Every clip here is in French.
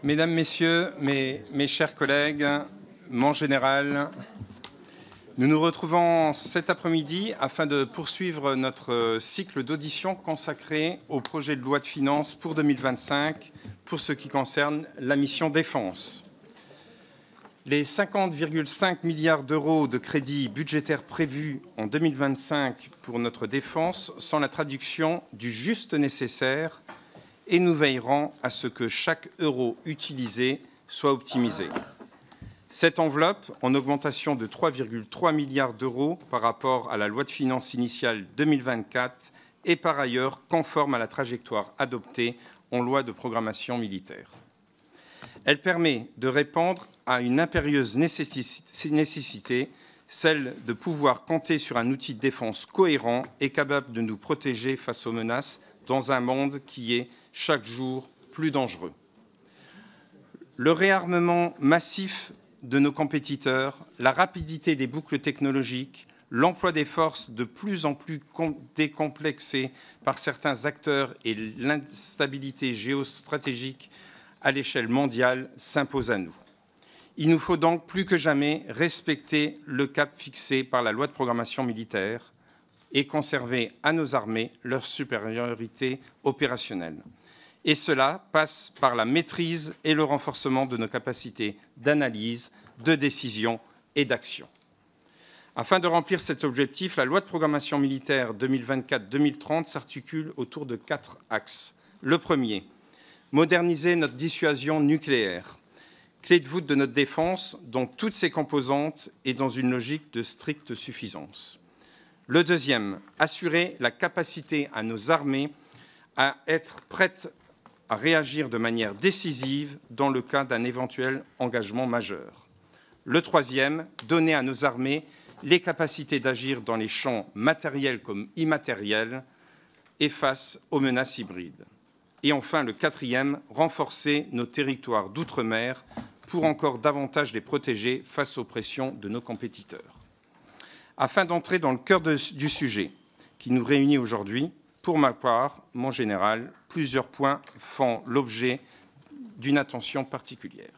Mesdames, Messieurs, mes chers collègues, mon général, nous nous retrouvons cet après-midi afin de poursuivre notre cycle d'auditions consacré au projet de loi de finances pour 2025 pour ce qui concerne la mission défense. Les 50,5 milliards d'euros de crédits budgétaires prévus en 2025 pour notre défense sont la traduction du juste nécessaire et nous veillerons à ce que chaque euro utilisé soit optimisé. Cette enveloppe, en augmentation de 3,3 milliards d'euros par rapport à la loi de finances initiale 2024, est par ailleurs conforme à la trajectoire adoptée en loi de programmation militaire. Elle permet de répondre à une impérieuse nécessité, celle de pouvoir compter sur un outil de défense cohérent et capable de nous protéger face aux menaces dans un monde qui est chaque jour plus dangereux. Le réarmement massif de nos compétiteurs, la rapidité des boucles technologiques, l'emploi des forces de plus en plus décomplexées par certains acteurs et l'instabilité géostratégique à l'échelle mondiale s'imposent à nous. Il nous faut donc plus que jamais respecter le cap fixé par la loi de programmation militaire et conserver à nos armées leur supériorité opérationnelle. Et cela passe par la maîtrise et le renforcement de nos capacités d'analyse, de décision et d'action. Afin de remplir cet objectif, la loi de programmation militaire 2024-2030 s'articule autour de 4 axes. Le premier, moderniser notre dissuasion nucléaire, clé de voûte de notre défense, dont toutes ses composantes et dans une logique de stricte suffisance. Le deuxième, assurer la capacité à nos armées à être prêtes à réagir de manière décisive dans le cas d'un éventuel engagement majeur. Le troisième, donner à nos armées les capacités d'agir dans les champs matériels comme immatériels et face aux menaces hybrides. Et enfin, le quatrième, renforcer nos territoires d'outre-mer pour encore davantage les protéger face aux pressions de nos compétiteurs. Afin d'entrer dans le cœur du sujet qui nous réunit aujourd'hui, pour ma part, mon général, plusieurs points font l'objet d'une attention particulière.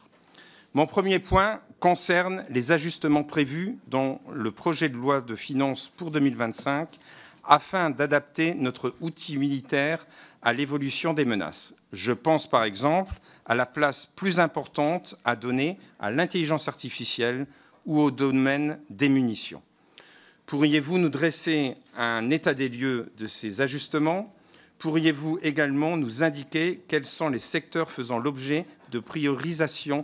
Mon premier point concerne les ajustements prévus dans le projet de loi de finances pour 2025 afin d'adapter notre outil militaire à l'évolution des menaces. Je pense par exemple à la place plus importante à donner à l'intelligence artificielle ou au domaine des munitions. Pourriez-vous nous dresser un état des lieux de ces ajustements? Pourriez-vous également nous indiquer quels sont les secteurs faisant l'objet de priorisation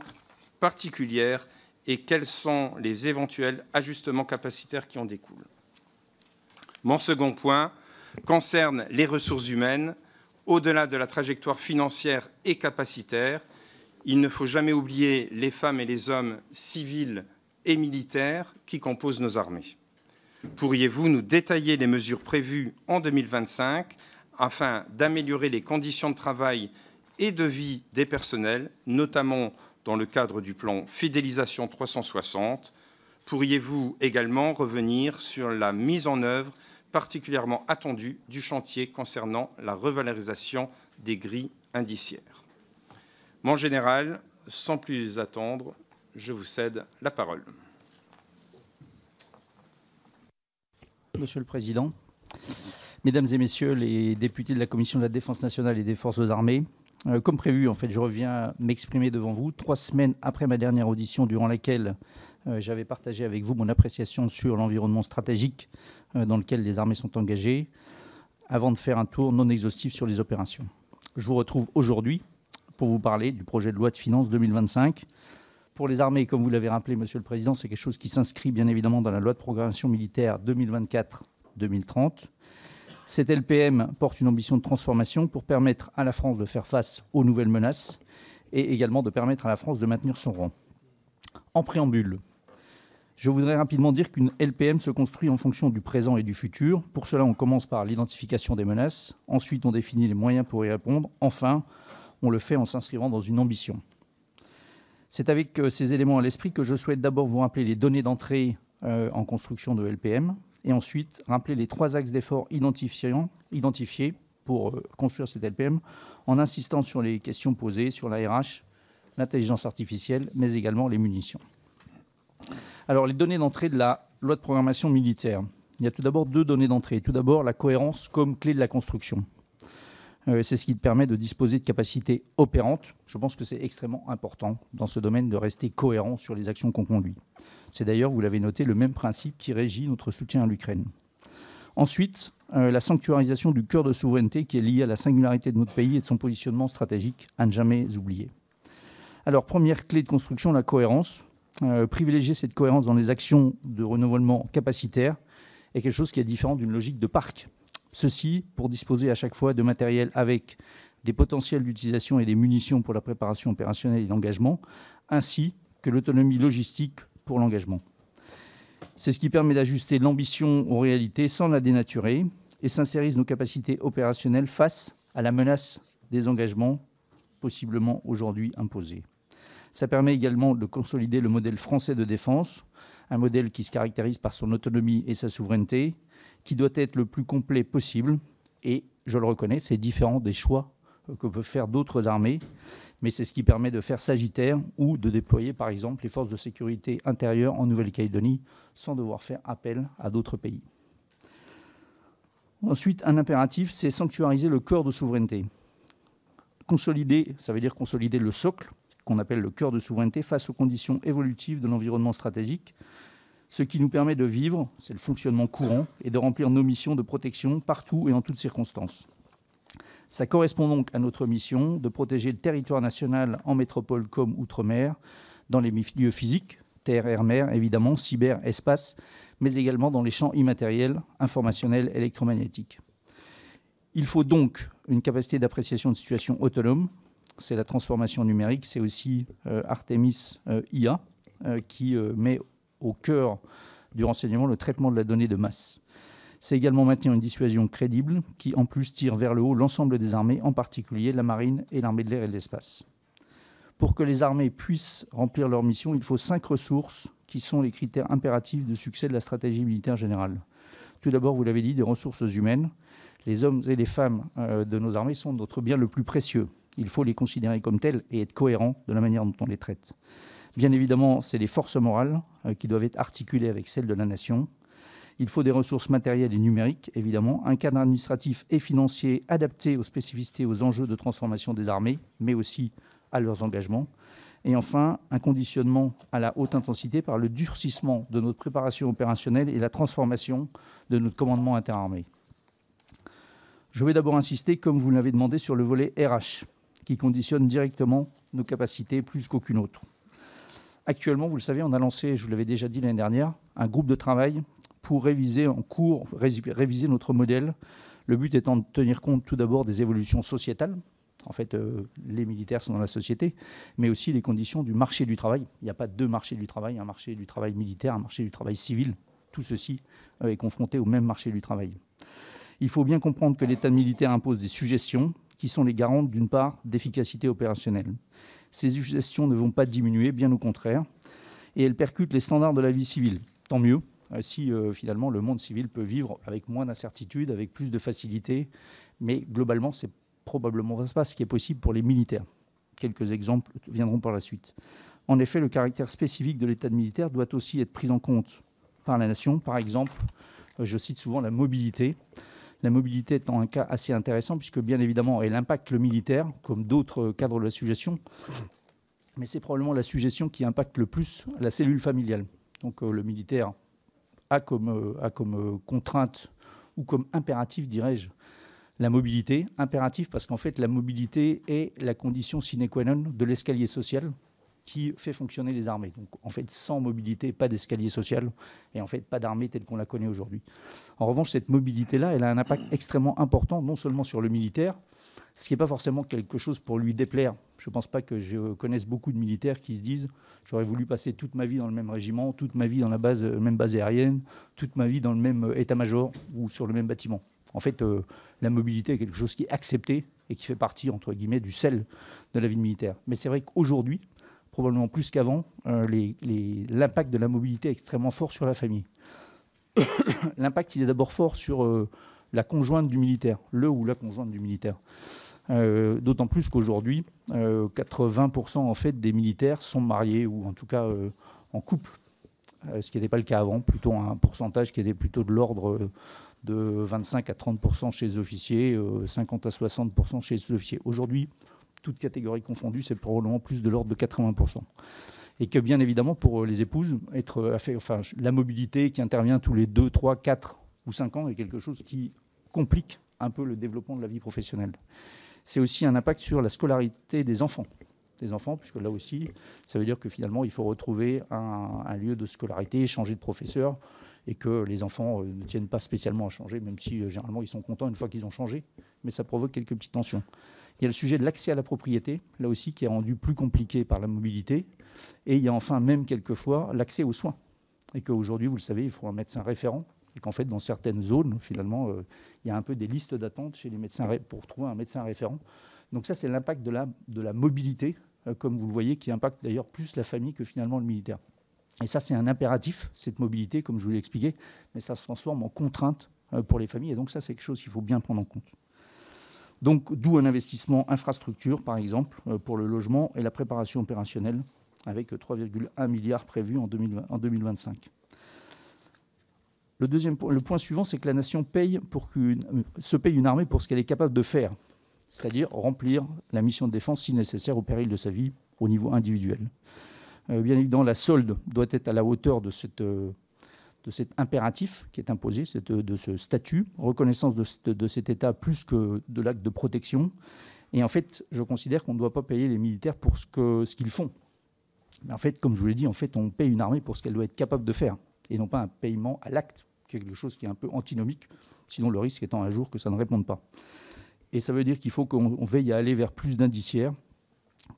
particulière et quels sont les éventuels ajustements capacitaires qui en découlent? Mon second point concerne les ressources humaines. Au-delà de la trajectoire financière et capacitaire, il ne faut jamais oublier les femmes et les hommes civils et militaires qui composent nos armées. Pourriez-vous nous détailler les mesures prévues en 2025 afin d'améliorer les conditions de travail et de vie des personnels, notamment dans le cadre du plan Fidélisation 360 ? Pourriez-vous également revenir sur la mise en œuvre particulièrement attendue du chantier concernant la revalorisation des grilles indiciaires? Mon général, sans plus attendre, je vous cède la parole. Monsieur le Président, Mesdames et Messieurs les députés de la Commission de la Défense nationale et des Forces armées, comme prévu, en fait, je reviens m'exprimer devant vous 3 semaines après ma dernière audition durant laquelle j'avais partagé avec vous mon appréciation sur l'environnement stratégique dans lequel les armées sont engagées, avant de faire un tour non exhaustif sur les opérations. Je vous retrouve aujourd'hui pour vous parler du projet de loi de finances 2025. Pour les armées, comme vous l'avez rappelé, Monsieur le Président, c'est quelque chose qui s'inscrit bien évidemment dans la loi de programmation militaire 2024-2030. Cette LPM porte une ambition de transformation pour permettre à la France de faire face aux nouvelles menaces et également de permettre à la France de maintenir son rang. En préambule, je voudrais rapidement dire qu'une LPM se construit en fonction du présent et du futur. Pour cela, on commence par l'identification des menaces. Ensuite, on définit les moyens pour y répondre. Enfin, on le fait en s'inscrivant dans une ambition. C'est avec ces éléments à l'esprit que je souhaite d'abord vous rappeler les données d'entrée en construction de LPM et ensuite rappeler les 3 axes d'effort identifiés pour construire cette LPM en insistant sur les questions posées sur la RH, l'intelligence artificielle, mais également les munitions. Alors, les données d'entrée de la loi de programmation militaire. Il y a tout d'abord 2 données d'entrée. Tout d'abord, la cohérence comme clé de la construction. C'est ce qui permet de disposer de capacités opérantes. Je pense que c'est extrêmement important dans ce domaine de rester cohérent sur les actions qu'on conduit. C'est d'ailleurs, vous l'avez noté, le même principe qui régit notre soutien à l'Ukraine. Ensuite, la sanctuarisation du cœur de souveraineté qui est lié à la singularité de notre pays et de son positionnement stratégique à ne jamais oublier. Alors, première clé de construction, la cohérence. Privilégier cette cohérence dans les actions de renouvellement capacitaire est quelque chose qui est différent d'une logique de parc. Ceci pour disposer à chaque fois de matériel avec des potentiels d'utilisation et des munitions pour la préparation opérationnelle et l'engagement, ainsi que l'autonomie logistique pour l'engagement. C'est ce qui permet d'ajuster l'ambition aux réalités sans la dénaturer et sincérise nos capacités opérationnelles face à la menace des engagements possiblement aujourd'hui imposés. Ça permet également de consolider le modèle français de défense, un modèle qui se caractérise par son autonomie et sa souveraineté, qui doit être le plus complet possible. Et je le reconnais, c'est différent des choix que peuvent faire d'autres armées, mais c'est ce qui permet de faire Sagittaire ou de déployer, par exemple, les forces de sécurité intérieure en Nouvelle-Calédonie sans devoir faire appel à d'autres pays. Ensuite, un impératif, c'est sanctuariser le cœur de souveraineté. Consolider, ça veut dire consolider le socle, qu'on appelle le cœur de souveraineté, face aux conditions évolutives de l'environnement stratégique, ce qui nous permet de vivre, c'est le fonctionnement courant, et de remplir nos missions de protection partout et en toutes circonstances. Ça correspond donc à notre mission de protéger le territoire national en métropole comme outre-mer, dans les milieux physiques, terre, air, mer, évidemment, cyber, espace, mais également dans les champs immatériels, informationnels, électromagnétiques. Il faut donc une capacité d'appréciation de situation autonome. C'est la transformation numérique, c'est aussi Artemis IA qui met au cœur du renseignement le traitement de la donnée de masse. C'est également maintenir une dissuasion crédible qui, en plus, tire vers le haut l'ensemble des armées, en particulier la marine et l'armée de l'air et de l'espace. Pour que les armées puissent remplir leur mission, il faut 5 ressources qui sont les critères impératifs de succès de la stratégie militaire générale. Tout d'abord, vous l'avez dit, des ressources humaines. Les hommes et les femmes de nos armées sont notre bien le plus précieux. Il faut les considérer comme tels et être cohérents de la manière dont on les traite. Bien évidemment, c'est les forces morales qui doivent être articulées avec celles de la nation. Il faut des ressources matérielles et numériques, évidemment, un cadre administratif et financier adapté aux spécificités, aux enjeux de transformation des armées, mais aussi à leurs engagements. Et enfin, un conditionnement à la haute intensité par le durcissement de notre préparation opérationnelle et la transformation de notre commandement interarmé. Je vais d'abord insister, comme vous l'avez demandé, sur le volet RH, qui conditionne directement nos capacités plus qu'aucune autre. Actuellement, vous le savez, on a lancé, je vous l'avais déjà dit l'année dernière, un groupe de travail pour réviser notre modèle. Le but étant de tenir compte tout d'abord des évolutions sociétales. En fait, les militaires sont dans la société, mais aussi les conditions du marché du travail. Il n'y a pas 2 marchés du travail, un marché du travail militaire, un marché du travail civil. Tout ceci est confronté au même marché du travail. Il faut bien comprendre que l'État militaire impose des suggestions qui sont les garantes, d'une part, d'efficacité opérationnelle. Ces suggestions ne vont pas diminuer, bien au contraire, et elles percutent les standards de la vie civile. Tant mieux, si finalement le monde civil peut vivre avec moins d'incertitudes, avec plus de facilité, mais globalement, c'est probablement pas ce qui est possible pour les militaires. Quelques exemples viendront par la suite. En effet, le caractère spécifique de l'État militaire doit aussi être pris en compte par la nation. Par exemple, je cite souvent la mobilité. La mobilité étant un cas assez intéressant, puisque bien évidemment, elle impacte le militaire, comme d'autres cadres de la suggestion, mais c'est probablement la suggestion qui impacte le plus la cellule familiale. Donc le militaire a comme contrainte ou comme impératif, dirais-je, la mobilité. Impératif parce qu'en fait, la mobilité est la condition sine qua non de l'escalier social qui fait fonctionner les armées. Donc en fait, sans mobilité, pas d'escalier social et en fait, pas d'armée telle qu'on la connaît aujourd'hui. En revanche, cette mobilité-là, elle a un impact extrêmement important, non seulement sur le militaire, ce qui n'est pas forcément quelque chose pour lui déplaire. Je ne pense pas que je connaisse beaucoup de militaires qui se disent « j'aurais voulu passer toute ma vie dans le même régiment, toute ma vie dans la même base aérienne, toute ma vie dans le même état-major ou sur le même bâtiment ». En fait, la mobilité est quelque chose qui est accepté et qui fait partie, entre guillemets, du sel de la vie militaire. Mais c'est vrai qu'aujourd'hui, probablement plus qu'avant, l'impact de la mobilité est extrêmement fort sur la famille. L'impact, il est d'abord fort sur la conjointe du militaire, le ou la conjointe du militaire. D'autant plus qu'aujourd'hui, 80% en fait, des militaires sont mariés ou en tout cas en couple, ce qui n'était pas le cas avant, plutôt un pourcentage qui était plutôt de l'ordre de 25 à 30% chez les officiers, 50 à 60% chez les officiers. Aujourd'hui, toutes catégories confondues, c'est probablement plus de l'ordre de 80%. Et que bien évidemment, pour les épouses, la mobilité qui intervient tous les 2, 3, 4 ou 5 ans est quelque chose qui complique un peu le développement de la vie professionnelle. C'est aussi un impact sur la scolarité des enfants. Puisque là aussi, ça veut dire que finalement, il faut retrouver un lieu de scolarité, changer de professeur, et que les enfants ne tiennent pas spécialement à changer, même si généralement ils sont contents une fois qu'ils ont changé, mais ça provoque quelques petites tensions. Il y a le sujet de l'accès à la propriété, là aussi, qui est rendu plus compliqué par la mobilité, et il y a enfin même quelquefois l'accès aux soins, et qu'aujourd'hui, vous le savez, il faut un médecin référent, et qu'en fait, dans certaines zones, finalement, il y a un peu des listes d'attente chez les médecins pour trouver un médecin référent. Donc ça, c'est l'impact de la mobilité, comme vous le voyez, qui impacte d'ailleurs plus la famille que finalement le militaire. Et ça, c'est un impératif, cette mobilité, comme je vous l'ai expliqué, mais ça se transforme en contrainte pour les familles, et donc ça, c'est quelque chose qu'il faut bien prendre en compte. Donc, d'où un investissement infrastructure, par exemple, pour le logement et la préparation opérationnelle, avec 3,1 milliards prévus en 2025. Le point suivant, c'est que la nation se paye une armée pour ce qu'elle est capable de faire, c'est-à-dire remplir la mission de défense si nécessaire au péril de sa vie au niveau individuel. Bien évidemment, la solde doit être à la hauteur de cet impératif qui est imposé, de ce statut, reconnaissance de cet État plus que de l'acte de protection. Et en fait, je considère qu'on ne doit pas payer les militaires pour ce qu'ils font. Mais en fait, comme je vous l'ai dit, on paye une armée pour ce qu'elle doit être capable de faire, et non pas un paiement à l'acte, quelque chose qui est un peu antinomique, sinon le risque étant un jour que ça ne réponde pas. Et ça veut dire qu'il faut qu'on veille à aller vers plus d'indiciaires,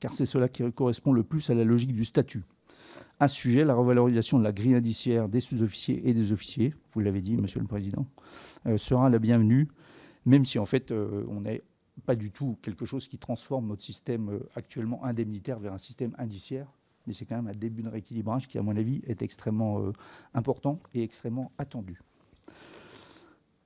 car c'est cela qui correspond le plus à la logique du statut. À ce sujet, la revalorisation de la grille indiciaire des sous-officiers et des officiers, vous l'avez dit, Monsieur le Président, sera la bienvenue, même si en fait on n'est pas du tout quelque chose qui transforme notre système actuellement indemnitaire vers un système indiciaire, mais c'est quand même un début de rééquilibrage qui, à mon avis, est extrêmement important et extrêmement attendu.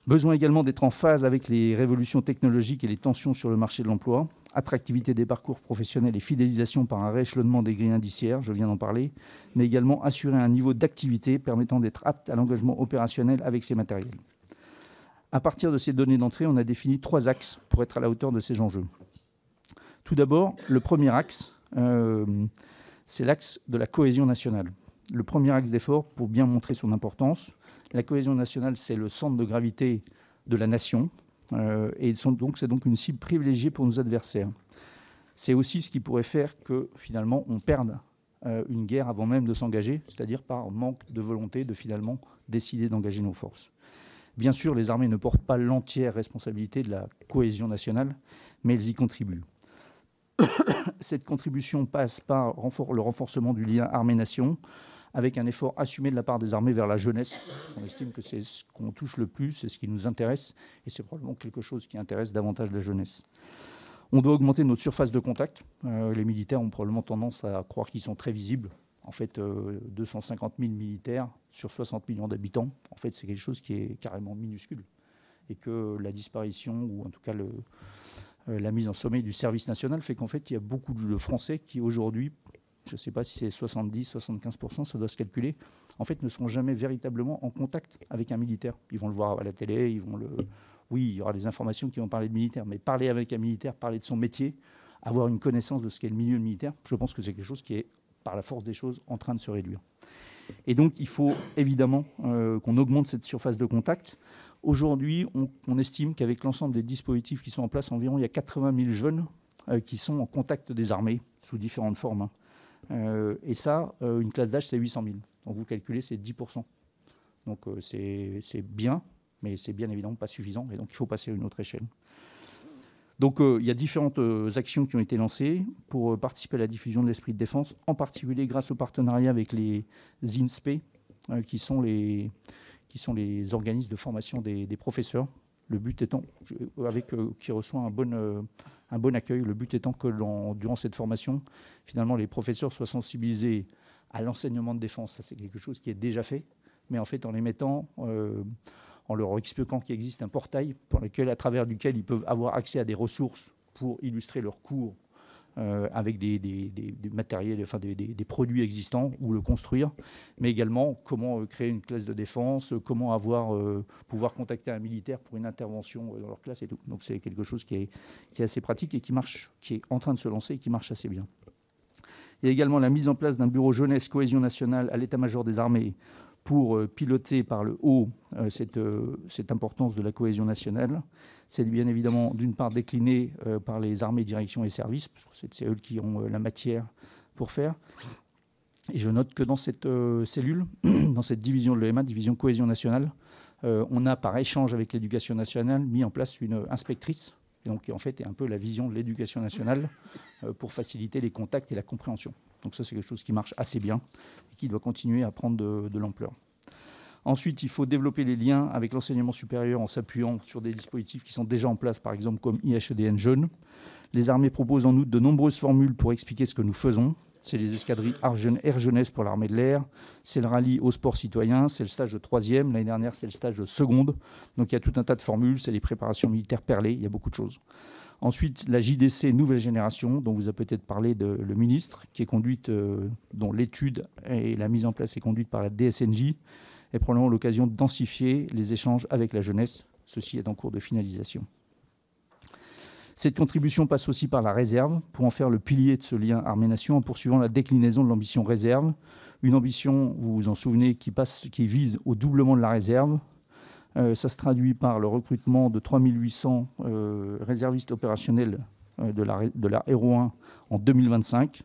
Besoin également d'être en phase avec les révolutions technologiques et les tensions sur le marché de l'emploi, attractivité des parcours professionnels et fidélisation par un rééchelonnement des grilles indiciaires, je viens d'en parler, mais également assurer un niveau d'activité permettant d'être apte à l'engagement opérationnel avec ces matériels. À partir de ces données d'entrée, on a défini 3 axes pour être à la hauteur de ces enjeux. Tout d'abord, le premier axe, c'est l'axe de la cohésion nationale. Le premier axe d'effort, pour bien montrer son importance, la cohésion nationale, c'est le centre de gravité de la nation, et c'est donc une cible privilégiée pour nos adversaires. C'est aussi ce qui pourrait faire que, finalement, on perde une guerre avant même de s'engager, c'est-à-dire par manque de volonté de, finalement, décider d'engager nos forces. Bien sûr, les armées ne portent pas l'entière responsabilité de la cohésion nationale, mais elles y contribuent. Cette contribution passe par le renforcement du lien armée-nation, avec un effort assumé de la part des armées vers la jeunesse. On estime que c'est ce qu'on touche le plus, c'est ce qui nous intéresse, et c'est probablement quelque chose qui intéresse davantage la jeunesse. On doit augmenter notre surface de contact. Les militaires ont probablement tendance à croire qu'ils sont très visibles. En fait, 250 000 militaires sur 60 millions d'habitants, en fait, c'est quelque chose qui est carrément minuscule. Et que la disparition, ou en tout cas la mise en sommeil du service national, fait qu'en fait, il y a beaucoup de Français qui, aujourd'hui, je ne sais pas si c'est 70, 75%, ça doit se calculer, en fait, ne seront jamais véritablement en contact avec un militaire. Ils vont le voir à la télé, oui, il y aura des informations qui vont parler de militaire, mais parler avec un militaire, parler de son métier, avoir une connaissance de ce qu'est le milieu militaire, je pense que c'est quelque chose qui est, par la force des choses, en train de se réduire. Et donc, il faut évidemment qu'on augmente cette surface de contact. Aujourd'hui, on estime qu'avec l'ensemble des dispositifs qui sont en place, environ il y a 80 000 jeunes qui sont en contact des armées, sous différentes formes. Et ça, une classe d'âge, c'est 800 000. Donc vous calculez, c'est 10%. Donc c'est bien, mais c'est bien évidemment pas suffisant. Et donc il faut passer à une autre échelle. Donc il y a différentes actions qui ont été lancées pour participer à la diffusion de l'esprit de défense, en particulier grâce au partenariat avec les INSPE, qui sont les organismes de formation des professeurs. Le but étant, qui reçoit un bon accueil, le but étant que durant cette formation, finalement, les professeurs soient sensibilisés à l'enseignement de défense. Ça, c'est quelque chose qui est déjà fait, mais en fait, en les mettant, en leur expliquant qu'il existe un portail à travers duquel ils peuvent avoir accès à des ressources pour illustrer leur cours avec des matériels, enfin des produits existants ou le construire, mais également comment créer une classe de défense, comment pouvoir contacter un militaire pour une intervention dans leur classe et tout. Donc c'est quelque chose qui est assez pratique et qui marche, qui est en train de se lancer et qui marche assez bien. Il y a également la mise en place d'un bureau jeunesse cohésion nationale à l'état-major des armées pour piloter par le haut cette importance de la cohésion nationale. C'est bien évidemment d'une part décliné par les armées, directions et services, parce que c'est eux qui ont la matière pour faire. Et je note que dans cette cellule, dans cette division de l'EMA, division cohésion nationale, on a par échange avec l'éducation nationale mis en place une inspectrice, et donc qui en fait est un peu la vision de l'éducation nationale pour faciliter les contacts et la compréhension. Donc ça c'est quelque chose qui marche assez bien et qui doit continuer à prendre de l'ampleur. Ensuite, il faut développer les liens avec l'enseignement supérieur en s'appuyant sur des dispositifs qui sont déjà en place, par exemple comme IHEDN Jeunes. Les armées proposent en outre de nombreuses formules pour expliquer ce que nous faisons. C'est les escadrilles Air Jeunesse pour l'armée de l'air, c'est le rallye au sport citoyen, c'est le stage de 3e, l'année dernière c'est le stage de seconde. Donc il y a tout un tas de formules, c'est les préparations militaires perlées, il y a beaucoup de choses. Ensuite, la JDC nouvelle génération, dont vous a peut-être parlé le ministre, qui est conduite, dont l'étude et la mise en place est conduite par la DSNJ, et probablement l'occasion de densifier les échanges avec la jeunesse. Ceci est en cours de finalisation. Cette contribution passe aussi par la réserve, pour en faire le pilier de ce lien armée-nation en poursuivant la déclinaison de l'ambition réserve. Une ambition, vous vous en souvenez, qui vise au doublement de la réserve. Ça se traduit par le recrutement de 3800 réservistes opérationnels de la Héro-1 en 2025.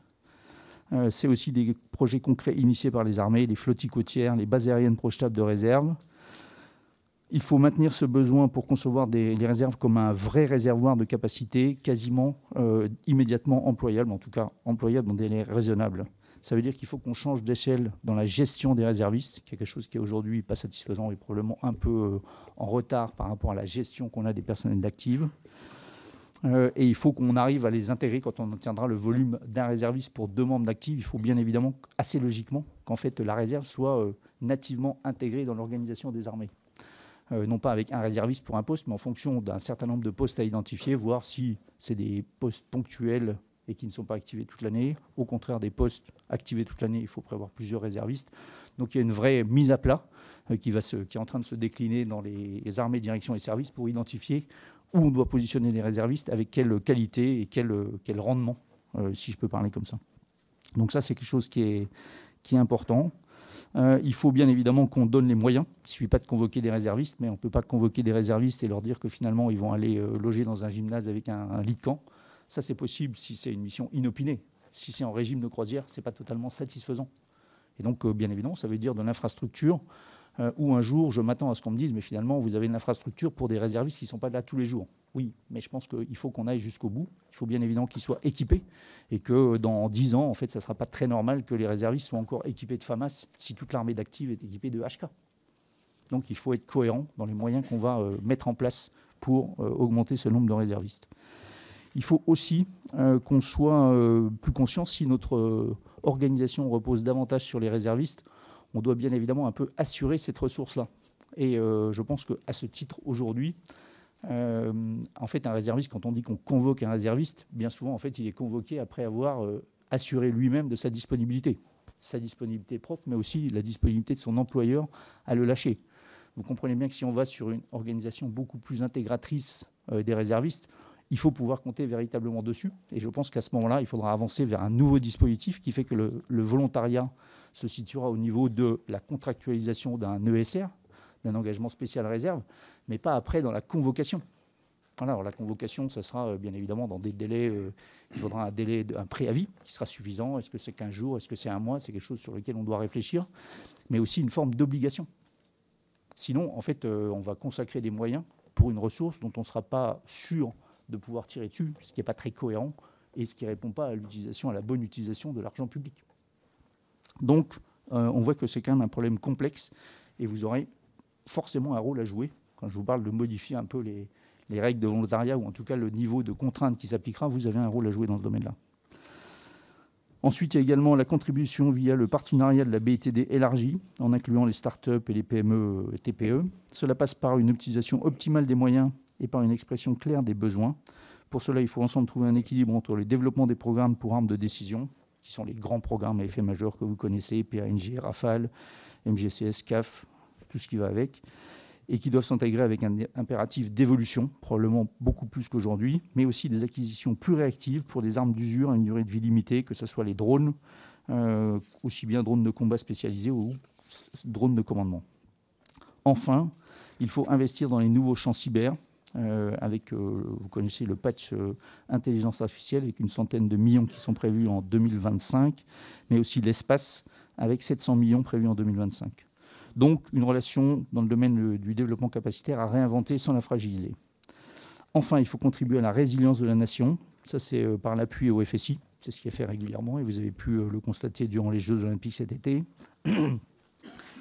C'est aussi des projets concrets initiés par les armées, les flottilles côtières, les bases aériennes projetables de réserve. Il faut maintenir ce besoin pour concevoir les réserves comme un vrai réservoir de capacité quasiment immédiatement employable, en tout cas employable dans des délais raisonnables. Ça veut dire qu'il faut qu'on change d'échelle dans la gestion des réservistes, qui est quelque chose qui est aujourd'hui pas satisfaisant et probablement un peu en retard par rapport à la gestion qu'on a des personnels d'actifs. Et il faut qu'on arrive à les intégrer quand on obtiendra le volume d'un réserviste pour 2 membres d'actifs. Il faut bien évidemment, assez logiquement, qu'en fait la réserve soit nativement intégrée dans l'organisation des armées. Non pas avec un réserviste pour un poste, mais en fonction d'un certain nombre de postes à identifier, voir si c'est des postes ponctuels et qui ne sont pas activés toute l'année. Au contraire, des postes activés toute l'année, il faut prévoir plusieurs réservistes. Donc il y a une vraie mise à plat qui est en train de se décliner dans les armées, directions et services pour identifier où on doit positionner les réservistes, avec quelle qualité et quel rendement, si je peux parler comme ça. Donc ça, c'est quelque chose qui est important. Il faut bien évidemment qu'on donne les moyens. Il ne suffit pas de convoquer des réservistes, mais on ne peut pas convoquer des réservistes et leur dire que finalement, ils vont aller loger dans un gymnase avec un lit de camp. Ça, c'est possible si c'est une mission inopinée. Si c'est en régime de croisière, ce n'est pas totalement satisfaisant. Et donc, bien évidemment, ça veut dire de l'infrastructure où un jour, je m'attends à ce qu'on me dise, mais finalement, vous avez une infrastructure pour des réservistes qui ne sont pas là tous les jours. Oui, mais je pense qu'il faut qu'on aille jusqu'au bout. Il faut bien évidemment qu'ils soient équipés et que dans 10 ans, en fait, ça ne sera pas très normal que les réservistes soient encore équipés de FAMAS si toute l'armée d'actifs est équipée de HK. Donc, il faut être cohérent dans les moyens qu'on va mettre en place pour augmenter ce nombre de réservistes. Il faut aussi qu'on soit plus conscient si notre organisation repose davantage sur les réservistes. On doit bien évidemment un peu assurer cette ressource-là. Et je pense qu'à ce titre, aujourd'hui, en fait, un réserviste, quand on dit qu'on convoque un réserviste, bien souvent, en fait, il est convoqué après avoir assuré lui-même de sa disponibilité propre, mais aussi la disponibilité de son employeur à le lâcher. Vous comprenez bien que si on va sur une organisation beaucoup plus intégratrice des réservistes, il faut pouvoir compter véritablement dessus. Et je pense qu'à ce moment-là, il faudra avancer vers un nouveau dispositif qui fait que le volontariat se situera au niveau de la contractualisation d'un ESR, d'un engagement spécial réserve, mais pas après dans la convocation. Voilà, alors la convocation, ça sera bien évidemment dans des délais, il faudra un préavis qui sera suffisant. Est-ce que c'est 15 jours, est-ce que c'est 1 mois? C'est quelque chose sur lequel on doit réfléchir, mais aussi une forme d'obligation. Sinon, en fait, on va consacrer des moyens pour une ressource dont on ne sera pas sûr de pouvoir tirer dessus, ce qui n'est pas très cohérent et ce qui ne répond pas à la bonne utilisation de l'argent public. Donc, on voit que c'est quand même un problème complexe et vous aurez forcément un rôle à jouer. Quand je vous parle de modifier un peu les règles de volontariat ou en tout cas le niveau de contrainte qui s'appliquera, vous avez un rôle à jouer dans ce domaine-là. Ensuite, il y a également la contribution via le partenariat de la BITD élargi, en incluant les start-up et les PME et TPE. Cela passe par une utilisation optimale des moyens et par une expression claire des besoins Pour cela, il faut ensemble trouver un équilibre entre le développement des programmes pour armes de décision, qui sont les grands programmes à effet majeur que vous connaissez, PANG, Rafale, MGCS, CAF, tout ce qui va avec, et qui doivent s'intégrer avec un impératif d'évolution, probablement beaucoup plus qu'aujourd'hui, mais aussi des acquisitions plus réactives pour des armes d'usure à une durée de vie limitée, que ce soit les drones, aussi bien drones de combat spécialisés ou drones de commandement. Enfin, il faut investir dans les nouveaux champs cyber, avec, vous connaissez le patch intelligence artificielle, avec une centaine de millions qui sont prévus en 2025, mais aussi l'espace, avec 700 millions prévus en 2025. Donc, une relation dans le domaine du développement capacitaire à réinventer sans la fragiliser. Enfin, il faut contribuer à la résilience de la nation. Ça, c'est par l'appui au FSI. C'est ce qui est fait régulièrement, et vous avez pu le constater durant les Jeux olympiques cet été.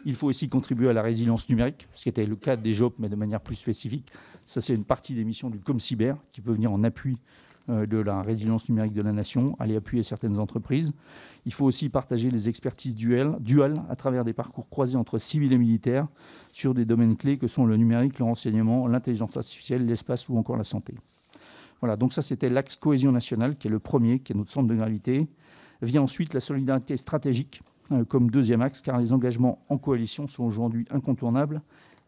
Il faut aussi contribuer à la résilience numérique, ce qui était le cas des JOP, mais de manière plus spécifique. Ça, c'est une partie des missions du ComCyber qui peut venir en appui de la résilience numérique de la nation, aller appuyer certaines entreprises. Il faut aussi partager les expertises duales à travers des parcours croisés entre civils et militaires sur des domaines clés que sont le numérique, le renseignement, l'intelligence artificielle, l'espace ou encore la santé. Voilà, donc ça, c'était l'axe cohésion nationale, qui est le premier, qui est notre centre de gravité. Vient ensuite la solidarité stratégique, comme deuxième axe, car les engagements en coalition sont aujourd'hui incontournables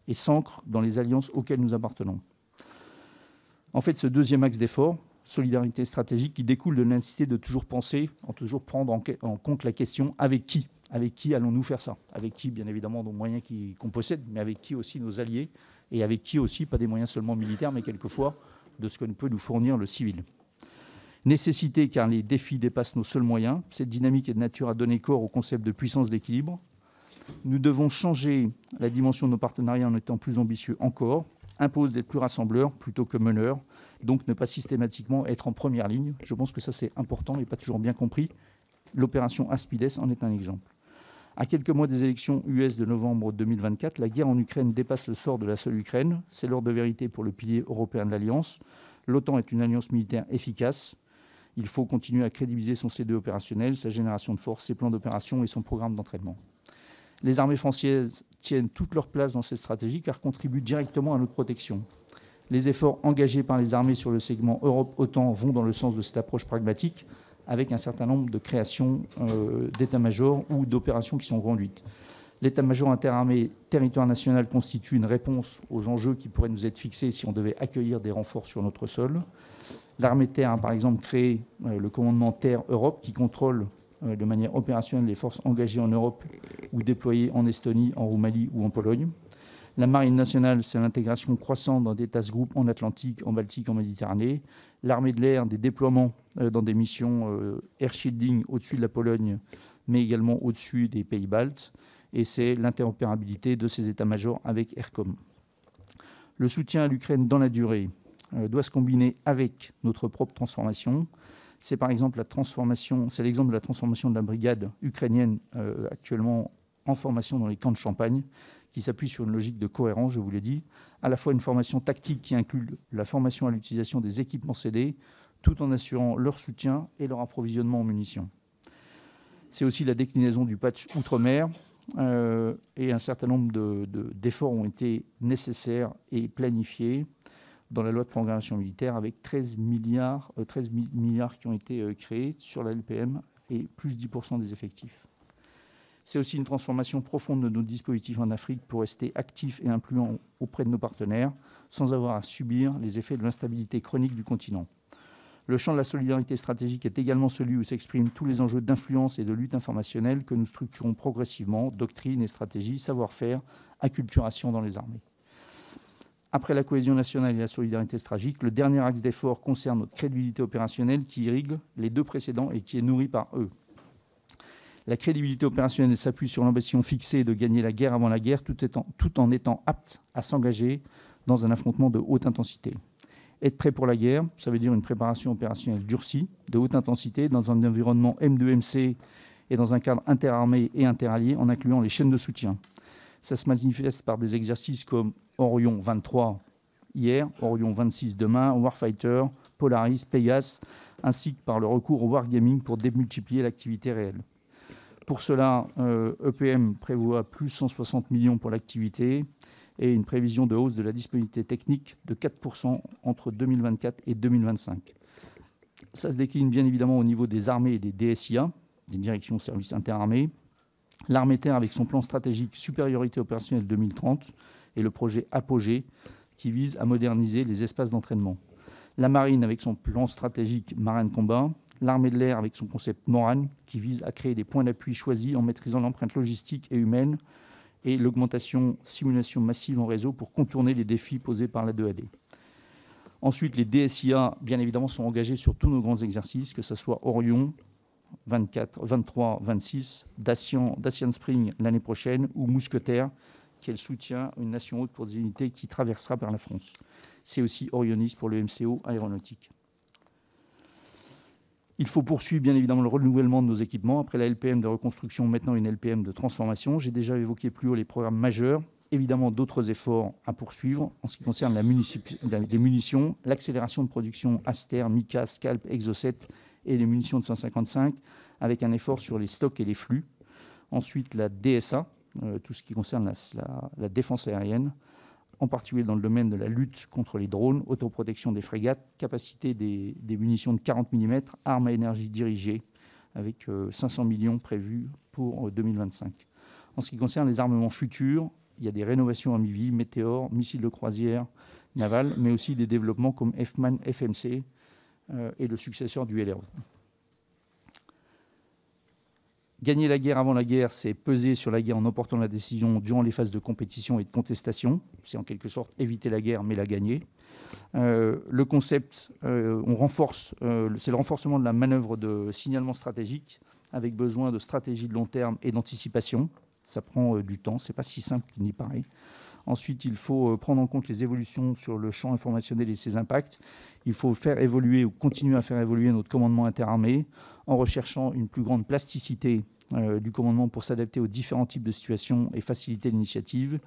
et s'ancrent dans les alliances auxquelles nous appartenons. En fait, ce deuxième axe d'effort, solidarité stratégique, qui découle de la nécessité de toujours penser, de toujours prendre en compte la question avec qui allons-nous faire ça? Avec qui, bien évidemment, nos moyens qu'on possède, mais avec qui aussi nos alliés, et avec qui aussi, pas des moyens seulement militaires, mais quelquefois de ce que peut nous fournir le civil. Nécessité, car les défis dépassent nos seuls moyens. Cette dynamique est de nature à donner corps au concept de puissance d'équilibre. Nous devons changer la dimension de nos partenariats en étant plus ambitieux encore, impose d'être plus rassembleurs plutôt que meneurs, donc ne pas systématiquement être en première ligne. Je pense que ça, c'est important et pas toujours bien compris. L'opération Aspides en est un exemple. À quelques mois des élections US de novembre 2024, la guerre en Ukraine dépasse le sort de la seule Ukraine. C'est l'heure de vérité pour le pilier européen de l'Alliance. L'OTAN est une alliance militaire efficace. Il faut continuer à crédibiliser son C2 opérationnel, sa génération de force, ses plans d'opération et son programme d'entraînement. Les armées françaises tiennent toute leur place dans cette stratégie car contribuent directement à notre protection. Les efforts engagés par les armées sur le segment Europe-OTAN vont dans le sens de cette approche pragmatique, avec un certain nombre de créations d'états-majors ou d'opérations qui sont conduites. L'état-major interarmé territoire national constitue une réponse aux enjeux qui pourraient nous être fixés si on devait accueillir des renforts sur notre sol. L'armée de terre a par exemple créé le commandement Terre-Europe qui contrôle de manière opérationnelle les forces engagées en Europe ou déployées en Estonie, en Roumanie ou en Pologne. La marine nationale, c'est l'intégration croissante dans des task-groups en Atlantique, en Baltique, en Méditerranée. L'armée de l'air, des déploiements dans des missions air shielding au-dessus de la Pologne, mais également au-dessus des pays baltes. Et c'est l'interopérabilité de ces états-majors avec Aircom. Le soutien à l'Ukraine dans la durée doit se combiner avec notre propre transformation. C'est par exemple l'exemple de la transformation de la brigade ukrainienne actuellement en formation dans les camps de Champagne, qui s'appuie sur une logique de cohérence, je vous l'ai dit, à la fois une formation tactique qui inclut la formation à l'utilisation des équipements cédés, tout en assurant leur soutien et leur approvisionnement en munitions. C'est aussi la déclinaison du patch Outre-mer, et un certain nombre d'efforts ont été nécessaires et planifiés dans la loi de programmation militaire, avec 13 milliards qui ont été créés sur la LPM et plus 10% des effectifs. C'est aussi une transformation profonde de nos dispositifs en Afrique pour rester actifs et influents auprès de nos partenaires, sans avoir à subir les effets de l'instabilité chronique du continent. Le champ de la solidarité stratégique est également celui où s'expriment tous les enjeux d'influence et de lutte informationnelle que nous structurons progressivement, doctrine et stratégie, savoir-faire, acculturation dans les armées. Après la cohésion nationale et la solidarité stratégique, le dernier axe d'effort concerne notre crédibilité opérationnelle qui irrigue les deux précédents et qui est nourrie par eux. La crédibilité opérationnelle s'appuie sur l'ambition fixée de gagner la guerre avant la guerre, tout en étant apte à s'engager dans un affrontement de haute intensité. Être prêt pour la guerre, ça veut dire une préparation opérationnelle durcie, de haute intensité, dans un environnement M2MC et dans un cadre interarmé et interallié, en incluant les chaînes de soutien. Ça se manifeste par des exercices comme Orion 23 hier, Orion 26 demain, Warfighter, Polaris, Pegasus, ainsi que par le recours au wargaming pour démultiplier l'activité réelle. Pour cela, EPM prévoit plus 160 millions pour l'activité, et une prévision de hausse de la disponibilité technique de 4% entre 2024 et 2025. Ça se décline bien évidemment au niveau des armées et des DSIA, des directions services interarmées. L'armée terre avec son plan stratégique supériorité opérationnelle 2030 et le projet Apogée qui vise à moderniser les espaces d'entraînement. La marine avec son plan stratégique marin de combat. L'armée de l'air avec son concept MORAN qui vise à créer des points d'appui choisis en maîtrisant l'empreinte logistique et humaine et l'augmentation simulation massive en réseau pour contourner les défis posés par la 2AD. Ensuite, les DSIA, bien évidemment, sont engagés sur tous nos grands exercices, que ce soit Orion, 24, 23, 26, Dacian Spring l'année prochaine, ou Mousquetaire, qui est le soutien à une nation haute pour des unités qui traversera par la France. C'est aussi Orionis pour le MCO aéronautique. Il faut poursuivre, bien évidemment, le renouvellement de nos équipements. Après la LPM de reconstruction, maintenant une LPM de transformation. J'ai déjà évoqué plus haut les programmes majeurs. Évidemment, d'autres efforts à poursuivre en ce qui concerne les munitions, l'accélération de production Aster, Mika, Scalp, Exocet et les munitions de 155, avec un effort sur les stocks et les flux. Ensuite, la DSA, tout ce qui concerne la défense aérienne, en particulier dans le domaine de la lutte contre les drones, autoprotection des frégates, capacité des munitions de 40 mm, armes à énergie dirigée, avec 500 millions prévus pour 2025. En ce qui concerne les armements futurs, il y a des rénovations amphibie, Météor, missiles de croisière navale, mais aussi des développements comme FMAN, FMC et le successeur du LRE. Gagner la guerre avant la guerre, c'est peser sur la guerre en emportant la décision durant les phases de compétition et de contestation. C'est en quelque sorte éviter la guerre, mais la gagner. Le concept, on renforce, c'est le renforcement de la manœuvre de signalement stratégique avec besoin de stratégie de long terme et d'anticipation. Ça prend du temps, ce n'est pas si simple qu'il n'y paraît. Ensuite, il faut prendre en compte les évolutions sur le champ informationnel et ses impacts. Il faut faire évoluer ou continuer à faire évoluer notre commandement interarmé en recherchant une plus grande plasticité du commandement pour s'adapter aux différents types de situations et faciliter l'initiative.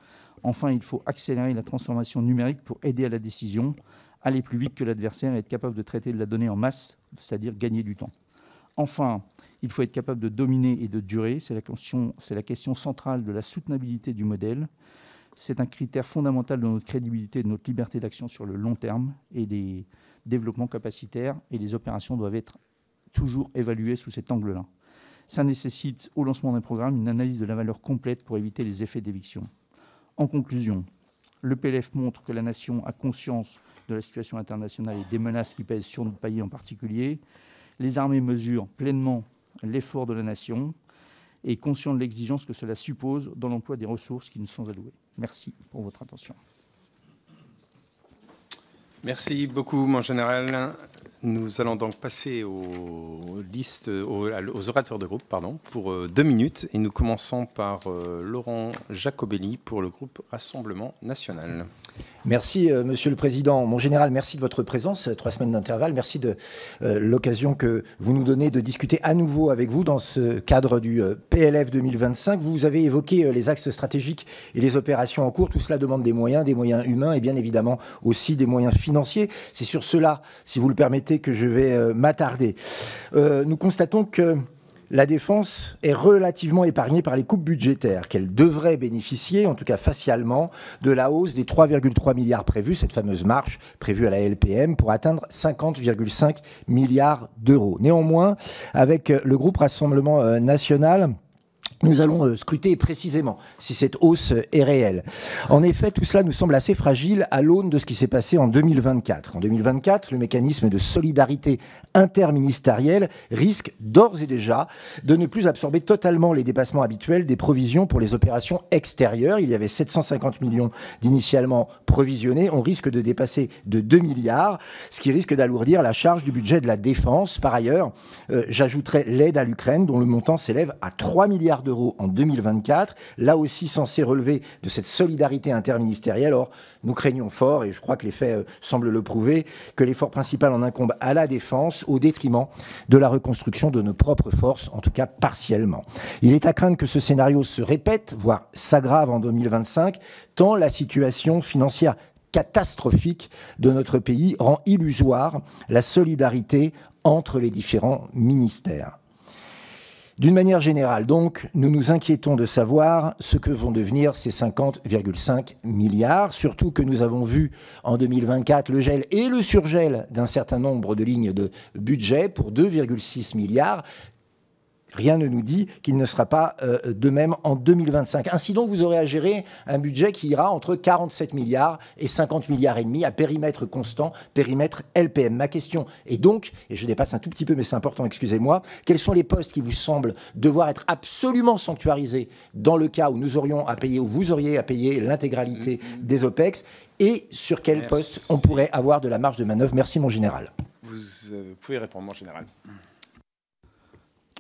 Enfin, il faut accélérer la transformation numérique pour aider à la décision, aller plus vite que l'adversaire et être capable de traiter de la donnée en masse, c'est-à-dire gagner du temps. Enfin, il faut être capable de dominer et de durer. C'est la question centrale de la soutenabilité du modèle. C'est un critère fondamental de notre crédibilité et de notre liberté d'action sur le long terme et les développements capacitaires et les opérations doivent être toujours évaluées sous cet angle-là. Ça nécessite, au lancement d'un programme, une analyse de la valeur complète pour éviter les effets d'éviction. En conclusion, le PLF montre que la nation a conscience de la situation internationale et des menaces qui pèsent sur notre pays en particulier. Les armées mesurent pleinement l'effort de la nation et conscient de l'exigence que cela suppose dans l'emploi des ressources qui nous sont allouées. Merci pour votre attention. Merci beaucoup, mon général. Nous allons donc passer aux orateurs de groupe pour 2 minutes. Et nous commençons par Laurent Jacobelli pour le groupe Rassemblement National. Merci, Monsieur le Président. Mon général, merci de votre présence. 3 semaines d'intervalle. Merci de l'occasion que vous nous donnez de discuter à nouveau avec vous dans ce cadre du PLF 2025. Vous avez évoqué les axes stratégiques et les opérations en cours. Tout cela demande des moyens humains et bien évidemment aussi des moyens financiers. C'est sur cela, si vous le permettez, que je vais m'attarder. Nous constatons que la défense est relativement épargnée par les coupes budgétaires, qu'elle devrait bénéficier, en tout cas facialement, de la hausse des 3,3 milliards prévus, cette fameuse marche prévue à la LPM, pour atteindre 50,5 milliards d'euros. Néanmoins, avec le groupe Rassemblement National, nous allons scruter précisément si cette hausse est réelle. En effet, tout cela nous semble assez fragile à l'aune de ce qui s'est passé en 2024. En 2024, le mécanisme de solidarité interministérielle risque d'ores et déjà de ne plus absorber totalement les dépassements habituels des provisions pour les opérations extérieures. Il y avait 750 millions d'initialement provisionnés. On risque de dépasser de 2 milliards, ce qui risque d'alourdir la charge du budget de la défense. Par ailleurs, j'ajouterai l'aide à l'Ukraine, dont le montant s'élève à 3 milliards d'euros en 2024, là aussi censé relever de cette solidarité interministérielle. Or, nous craignons fort, et je crois que les faits semblent le prouver, que l'effort principal en incombe à la défense au détriment de la reconstruction de nos propres forces, en tout cas partiellement. Il est à craindre que ce scénario se répète, voire s'aggrave en 2025, tant la situation financière catastrophique de notre pays rend illusoire la solidarité entre les différents ministères. D'une manière générale, donc, nous nous inquiétons de savoir ce que vont devenir ces 50,5 milliards, surtout que nous avons vu en 2024 le gel et le surgel d'un certain nombre de lignes de budget pour 2,6 milliards. Rien ne nous dit qu'il ne sera pas de même en 2025. Ainsi donc, vous aurez à gérer un budget qui ira entre 47 milliards et 50 milliards et demi à périmètre constant, périmètre LPM. Ma question est donc, et je dépasse un tout petit peu, mais c'est important, excusez-moi, quels sont les postes qui vous semblent devoir être absolument sanctuarisés dans le cas où nous aurions à payer, ou vous auriez à payer l'intégralité des OPEX, et sur quel poste on pourrait avoir de la marge de manœuvre? Merci, mon général. Vous pouvez répondre, mon général.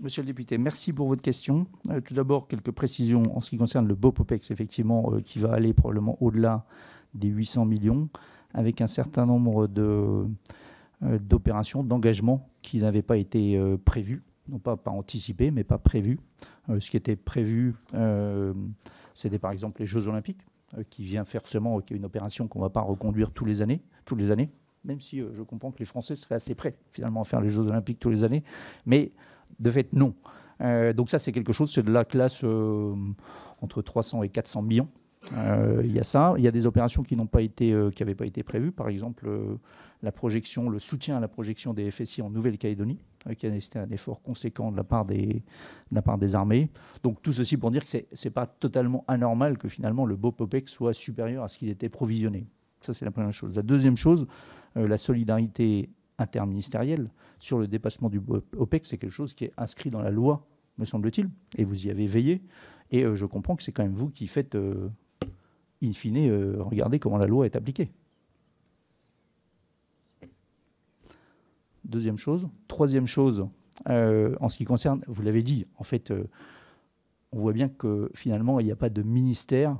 Monsieur le député, merci pour votre question. Tout d'abord, quelques précisions en ce qui concerne le BOP-OPEX, effectivement, qui va aller probablement au-delà des 800 millions, avec un certain nombre d'opérations, d'engagements qui n'avaient pas été prévus, non pas anticipés, mais pas prévus. Ce qui était prévu, c'était par exemple les Jeux Olympiques, qui vient faire seulement, qui est une opération qu'on ne va pas reconduire toutes les années, même si je comprends que les Français seraient assez prêts, finalement, à faire les Jeux Olympiques tous les années. Mais de fait, non. Donc ça, c'est quelque chose, c'est de la classe entre 300 et 400 millions. Il y a ça. Il y a des opérations qui n'avaient pas été prévues. Par exemple, la projection, le soutien à la projection des FSI en Nouvelle-Calédonie, qui a nécessité un effort conséquent de la part des armées. Donc tout ceci pour dire que ce n'est pas totalement anormal que finalement le BOP-OPEX soit supérieur à ce qu'il était provisionné. Ça, c'est la première chose. La deuxième chose, la solidarité interministérielle sur le dépassement du OPEX, c'est quelque chose qui est inscrit dans la loi, me semble-t-il, et vous y avez veillé. Et je comprends que c'est quand même vous qui faites, in fine, regarder comment la loi est appliquée. Deuxième chose. Troisième chose, en ce qui concerne, vous l'avez dit, en fait, on voit bien que finalement, il n'y a pas de ministère.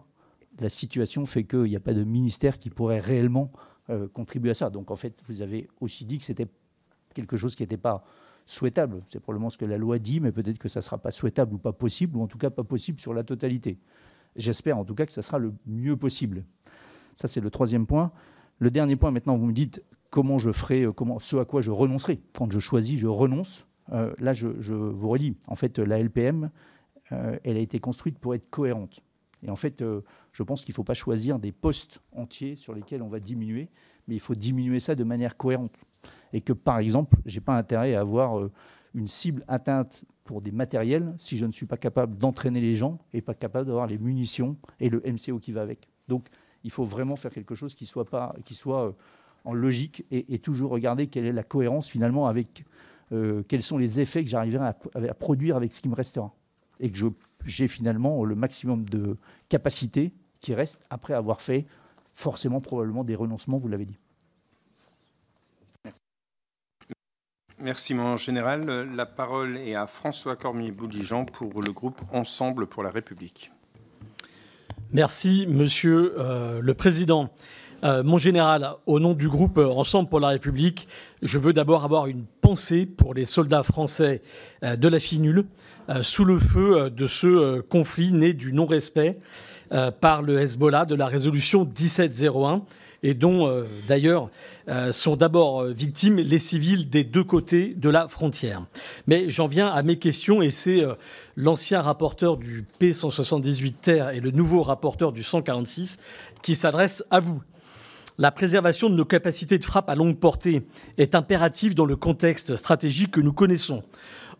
La situation fait qu'il n'y a pas de ministère qui pourrait réellement contribuer à ça. Donc, en fait, vous avez aussi dit que c'était quelque chose qui n'était pas souhaitable. C'est probablement ce que la loi dit, mais peut-être que ça ne sera pas souhaitable ou pas possible, ou en tout cas pas possible sur la totalité. J'espère en tout cas que ça sera le mieux possible. Ça, c'est le troisième point. Le dernier point, maintenant, vous me dites comment je ferai, ce à quoi je renoncerai. Quand je choisis, je renonce. Là, je vous redis, en fait, la LPM, elle a été construite pour être cohérente. Et en fait, je pense qu'il ne faut pas choisir des postes entiers sur lesquels on va diminuer, mais il faut diminuer ça de manière cohérente. Et que, par exemple, je n'ai pas intérêt à avoir une cible atteinte pour des matériels si je ne suis pas capable d'entraîner les gens et pas capable d'avoir les munitions et le MCO qui va avec. Donc, il faut vraiment faire quelque chose qui soit en logique et toujours regarder quelle est la cohérence finalement avec quels sont les effets que j'arriverai à produire avec ce qui me restera. Et que j'ai finalement le maximum de capacité qui reste après avoir fait forcément probablement des renoncements, vous l'avez dit. Merci, mon général. La parole est à François Cormier-Bouligeant pour le groupe Ensemble pour la République. Merci, Monsieur le Président. Mon général, au nom du groupe Ensemble pour la République, je veux d'abord avoir une pensée pour les soldats français de la FINUL sous le feu de ce conflit né du non-respect par le Hezbollah de la résolution 1701 et dont d'ailleurs sont d'abord victimes les civils des deux côtés de la frontière. Mais j'en viens à mes questions et c'est l'ancien rapporteur du P178 Terre et le nouveau rapporteur du 146 qui s'adressent à vous. La préservation de nos capacités de frappe à longue portée est impérative dans le contexte stratégique que nous connaissons.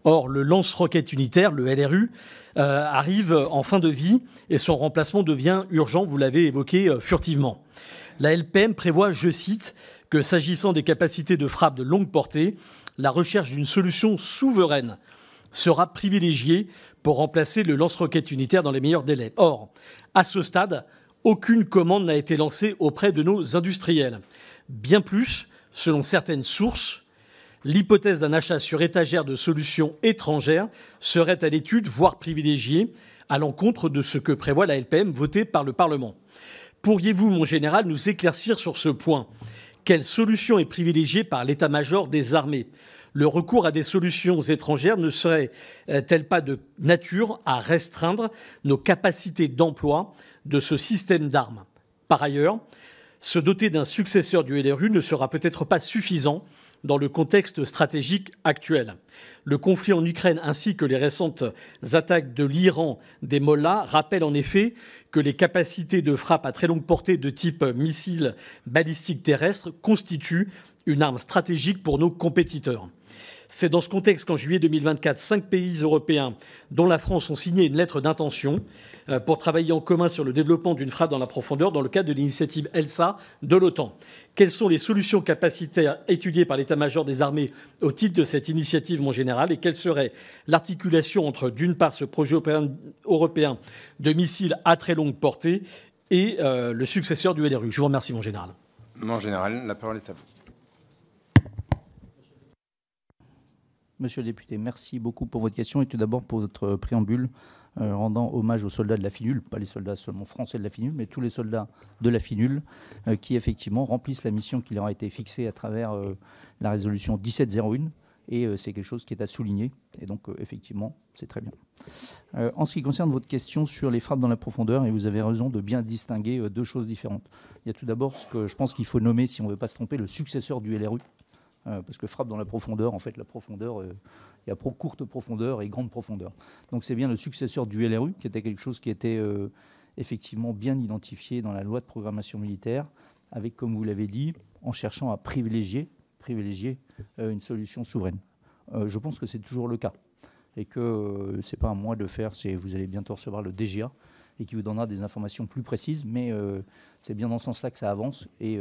Or, le lance-roquettes unitaire, le LRU, arrive en fin de vie et son remplacement devient urgent, vous l'avez évoqué furtivement. La LPM prévoit, je cite, que s'agissant des capacités de frappe de longue portée, la recherche d'une solution souveraine sera privilégiée pour remplacer le lance-roquettes unitaire dans les meilleurs délais. Or, à ce stade, aucune commande n'a été lancée auprès de nos industriels. Bien plus, selon certaines sources, l'hypothèse d'un achat sur étagère de solutions étrangères serait à l'étude, voire privilégiée, à l'encontre de ce que prévoit la LPM votée par le Parlement. Pourriez-vous, mon général, nous éclaircir sur ce point? Quelle solution est privilégiée par l'état-major des armées? Le recours à des solutions étrangères ne serait-elle pas de nature à restreindre nos capacités d'emploi de ce système d'armes? Par ailleurs, se doter d'un successeur du LRU ne sera peut-être pas suffisant dans le contexte stratégique actuel. Le conflit en Ukraine ainsi que les récentes attaques de l'Iran des mollahs rappellent en effet que les capacités de frappe à très longue portée de type missile balistique terrestre constituent une arme stratégique pour nos compétiteurs. C'est dans ce contexte qu'en juillet 2024, 5 pays européens, dont la France, ont signé une lettre d'intention pour travailler en commun sur le développement d'une frappe dans la profondeur dans le cadre de l'initiative ELSA de l'OTAN. Quelles sont les solutions capacitaires étudiées par l'état-major des armées au titre de cette initiative, mon général, et quelle serait l'articulation entre, d'une part, ce projet européen de missiles à très longue portée et le successeur du LRU? Je vous remercie, mon général. Mon général, la parole est à vous. Monsieur le député, merci beaucoup pour votre question et tout d'abord pour votre préambule rendant hommage aux soldats de la FINUL, pas les soldats seulement français de la FINUL, mais tous les soldats de la FINUL qui effectivement remplissent la mission qui leur a été fixée à travers la résolution 1701 et c'est quelque chose qui est à souligner et donc effectivement c'est très bien. En ce qui concerne votre question sur les frappes dans la profondeur, et vous avez raison de bien distinguer deux choses différentes. Il y a tout d'abord ce que je pense qu'il faut nommer, si on ne veut pas se tromper, le successeur du LRU. Parce que frappe dans la profondeur, en fait, la profondeur, il y a courte profondeur et grande profondeur. Donc c'est bien le successeur du LRU, qui était quelque chose qui était effectivement bien identifié dans la loi de programmation militaire, avec, comme vous l'avez dit, en cherchant à privilégier une solution souveraine. Je pense que c'est toujours le cas, et que c'est pas à moi de faire, vous allez bientôt recevoir le DGA, et qui vous donnera des informations plus précises, mais c'est bien dans ce sens-là que ça avance, et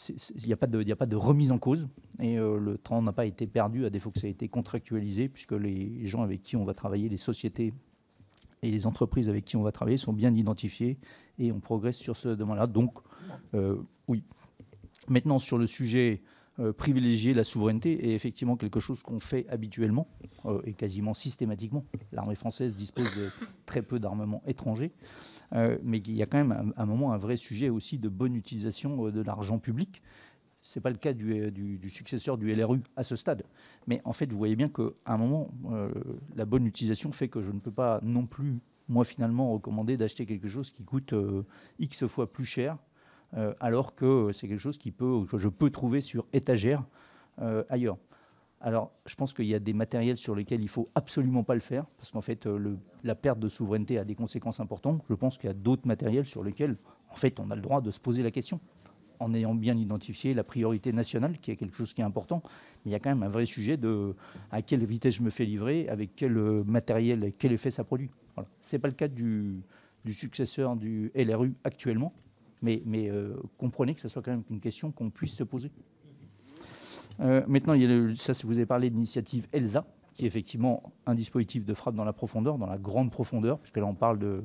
il n'y a pas de remise en cause et le train n'a pas été perdu à défaut que ça a été contractualisé puisque les gens avec qui on va travailler, les sociétés et les entreprises avec qui on va travailler sont bien identifiés et on progresse sur ce domaine-là. Donc, oui. Maintenant, sur le sujet privilégier la souveraineté est effectivement quelque chose qu'on fait habituellement et quasiment systématiquement. L'armée française dispose de très peu d'armements étrangers. Mais il y a quand même à un moment un vrai sujet aussi de bonne utilisation de l'argent public. Ce n'est pas le cas du successeur du LRU à ce stade. Mais en fait, vous voyez bien qu'à un moment, la bonne utilisation fait que je ne peux pas non plus, moi, finalement, recommander d'acheter quelque chose qui coûte X fois plus cher, alors que c'est quelque chose que je peux trouver sur étagère ailleurs. Alors, je pense qu'il y a des matériels sur lesquels il ne faut absolument pas le faire, parce qu'en fait, la perte de souveraineté a des conséquences importantes. Je pense qu'il y a d'autres matériels sur lesquels, en fait, on a le droit de se poser la question, en ayant bien identifié la priorité nationale, qui est quelque chose qui est important. Mais il y a quand même un vrai sujet de à quelle vitesse je me fais livrer, avec quel matériel, quel effet ça produit. Voilà. Ce n'est pas le cas du successeur du LRU actuellement, mais comprenez que ce soit quand même une question qu'on puisse se poser. Maintenant, vous avez parlé de l'initiative ELSA, qui est effectivement un dispositif de frappe dans la profondeur, dans la grande profondeur, puisque là on parle de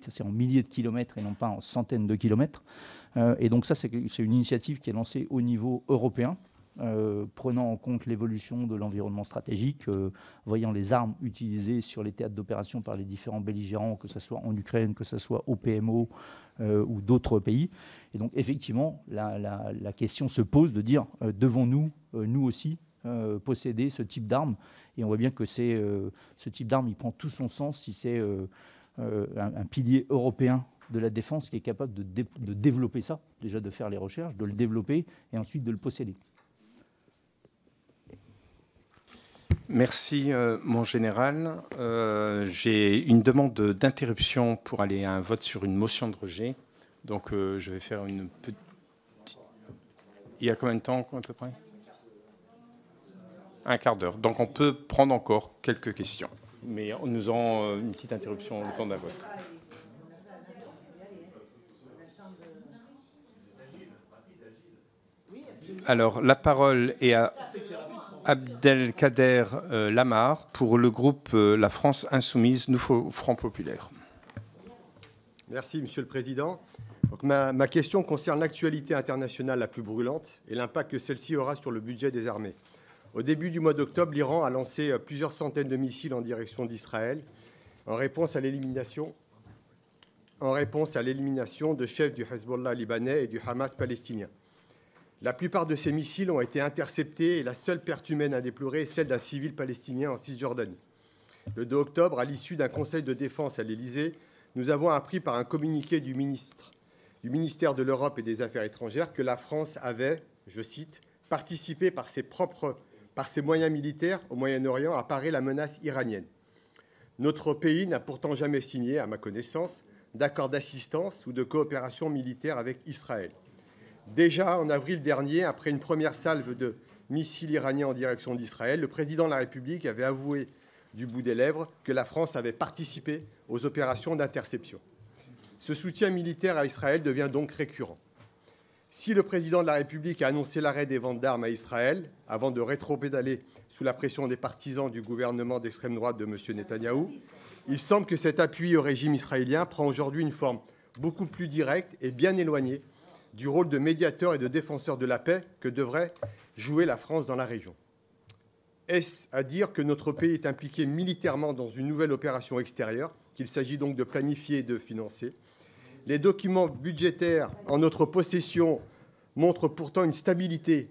c'est en milliers de kilomètres et non pas en centaines de kilomètres. Et donc ça, c'est une initiative qui est lancée au niveau européen, prenant en compte l'évolution de l'environnement stratégique, voyant les armes utilisées sur les théâtres d'opération par les différents belligérants, que ce soit en Ukraine, que ce soit au PMO ou d'autres pays. Et donc effectivement, la question se pose de dire, devons-nous, nous aussi, posséder ce type d'armes? Et on voit bien que ce type d'arme, il prend tout son sens si c'est un pilier européen de la défense qui est capable de développer ça, déjà de faire les recherches, de le développer et ensuite de le posséder. Merci, mon général. J'ai une demande d'interruption pour aller à un vote sur une motion de rejet. Donc, je vais faire une petite... Il y a combien de temps, à peu près? Un quart d'heure. Donc, on peut prendre encore quelques questions. Mais nous aurons une petite interruption le temps d'un vote. Alors, la parole est à Abdelkader Lamar pour le groupe La France Insoumise, Nouveau Front Populaire. Merci, Monsieur le Président. Donc, ma question concerne l'actualité internationale la plus brûlante et l'impact que celle-ci aura sur le budget des armées. Au début du mois d'octobre, l'Iran a lancé plusieurs centaines de missiles en direction d'Israël en réponse à l'élimination de chefs du Hezbollah libanais et du Hamas palestinien. La plupart de ces missiles ont été interceptés et la seule perte humaine à déplorer est celle d'un civil palestinien en Cisjordanie. Le 2 octobre, à l'issue d'un conseil de défense à l'Élysée, nous avons appris par un communiqué du ministère de l'Europe et des Affaires étrangères que la France avait, je cite, « participer par ses moyens militaires au Moyen-Orient à parer la menace iranienne ». Notre pays n'a pourtant jamais signé, à ma connaissance, d'accord d'assistance ou de coopération militaire avec Israël. Déjà en avril dernier, après une première salve de missiles iraniens en direction d'Israël, le président de la République avait avoué du bout des lèvres que la France avait participé aux opérations d'interception. Ce soutien militaire à Israël devient donc récurrent. Si le président de la République a annoncé l'arrêt des ventes d'armes à Israël avant de rétropédaler sous la pression des partisans du gouvernement d'extrême droite de M. Netanyahou, il semble que cet appui au régime israélien prend aujourd'hui une forme beaucoup plus directe et bien éloignée du rôle de médiateur et de défenseur de la paix que devrait jouer la France dans la région. Est-ce à dire que notre pays est impliqué militairement dans une nouvelle opération extérieure, qu'il s'agit donc de planifier et de financer? Les documents budgétaires en notre possession montrent pourtant une stabilité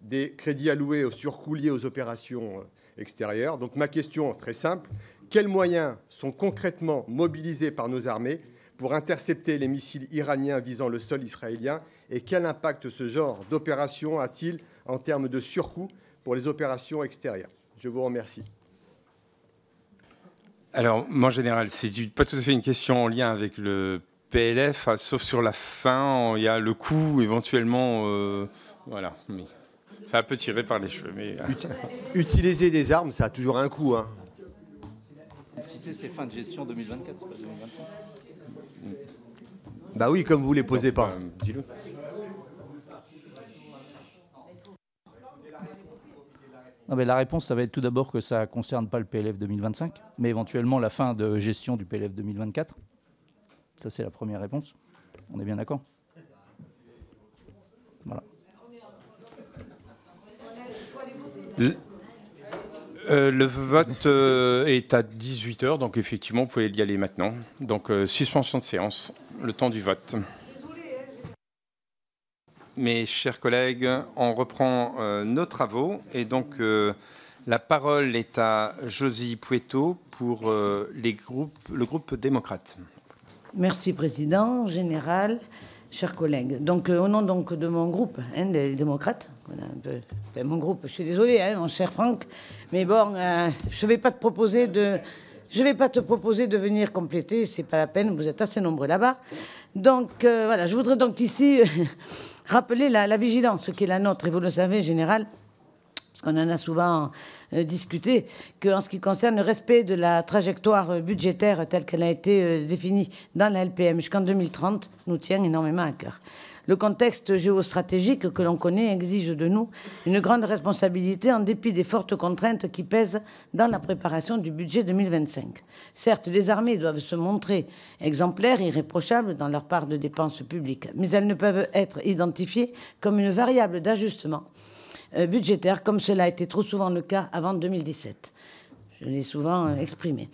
des crédits alloués aux surcoûts liés aux opérations extérieures. Donc ma question très simple, quels moyens sont concrètement mobilisés par nos armées pour intercepter les missiles iraniens visant le sol israélien et quel impact ce genre d'opération a-t-il en termes de surcoût pour les opérations extérieures? Je vous remercie. Alors, en général, c'est pas tout à fait une question en lien avec le PLF, sauf sur la fin, il y a le coût éventuellement, voilà. Mais ça a un peu tiré par les cheveux. Mais, Utiliser des armes, ça a toujours un coût. Hein. Si c'est fin de gestion 2024, c'est pas 2025. Bah oui, comme vous les posez pas. Dis-le. Non, mais la réponse, ça va être tout d'abord que ça ne concerne pas le PLF 2025, mais éventuellement la fin de gestion du PLF 2024. Ça, c'est la première réponse. On est bien d'accord? Voilà. Le vote est à 18h, donc effectivement, vous pouvez y aller maintenant. Donc, suspension de séance, le temps du vote. Mes chers collègues, on reprend nos travaux. Et donc, la parole est à Josie Pouetto pour le groupe démocrate. Merci, Président, Général, chers collègues. Donc, au nom donc, de mon groupe, des démocrates, enfin, mon groupe, je suis désolée, mon cher Franck, mais bon, je ne vais pas te proposer de venir compléter, c'est pas la peine, vous êtes assez nombreux là-bas. Donc, voilà, je voudrais donc ici rappeler la vigilance qui est la nôtre, et vous le savez, Général, parce qu'on en a souvent discuté, qu'en ce qui concerne le respect de la trajectoire budgétaire telle qu'elle a été définie dans la LPM jusqu'en 2030 nous tient énormément à cœur. Le contexte géostratégique que l'on connaît exige de nous une grande responsabilité en dépit des fortes contraintes qui pèsent dans la préparation du budget 2025. Certes, les armées doivent se montrer exemplaires, irréprochables dans leur part de dépenses publiques, mais elles ne peuvent être identifiées comme une variable d'ajustement budgétaire, comme cela a été trop souvent le cas avant 2017. Je l'ai souvent exprimé.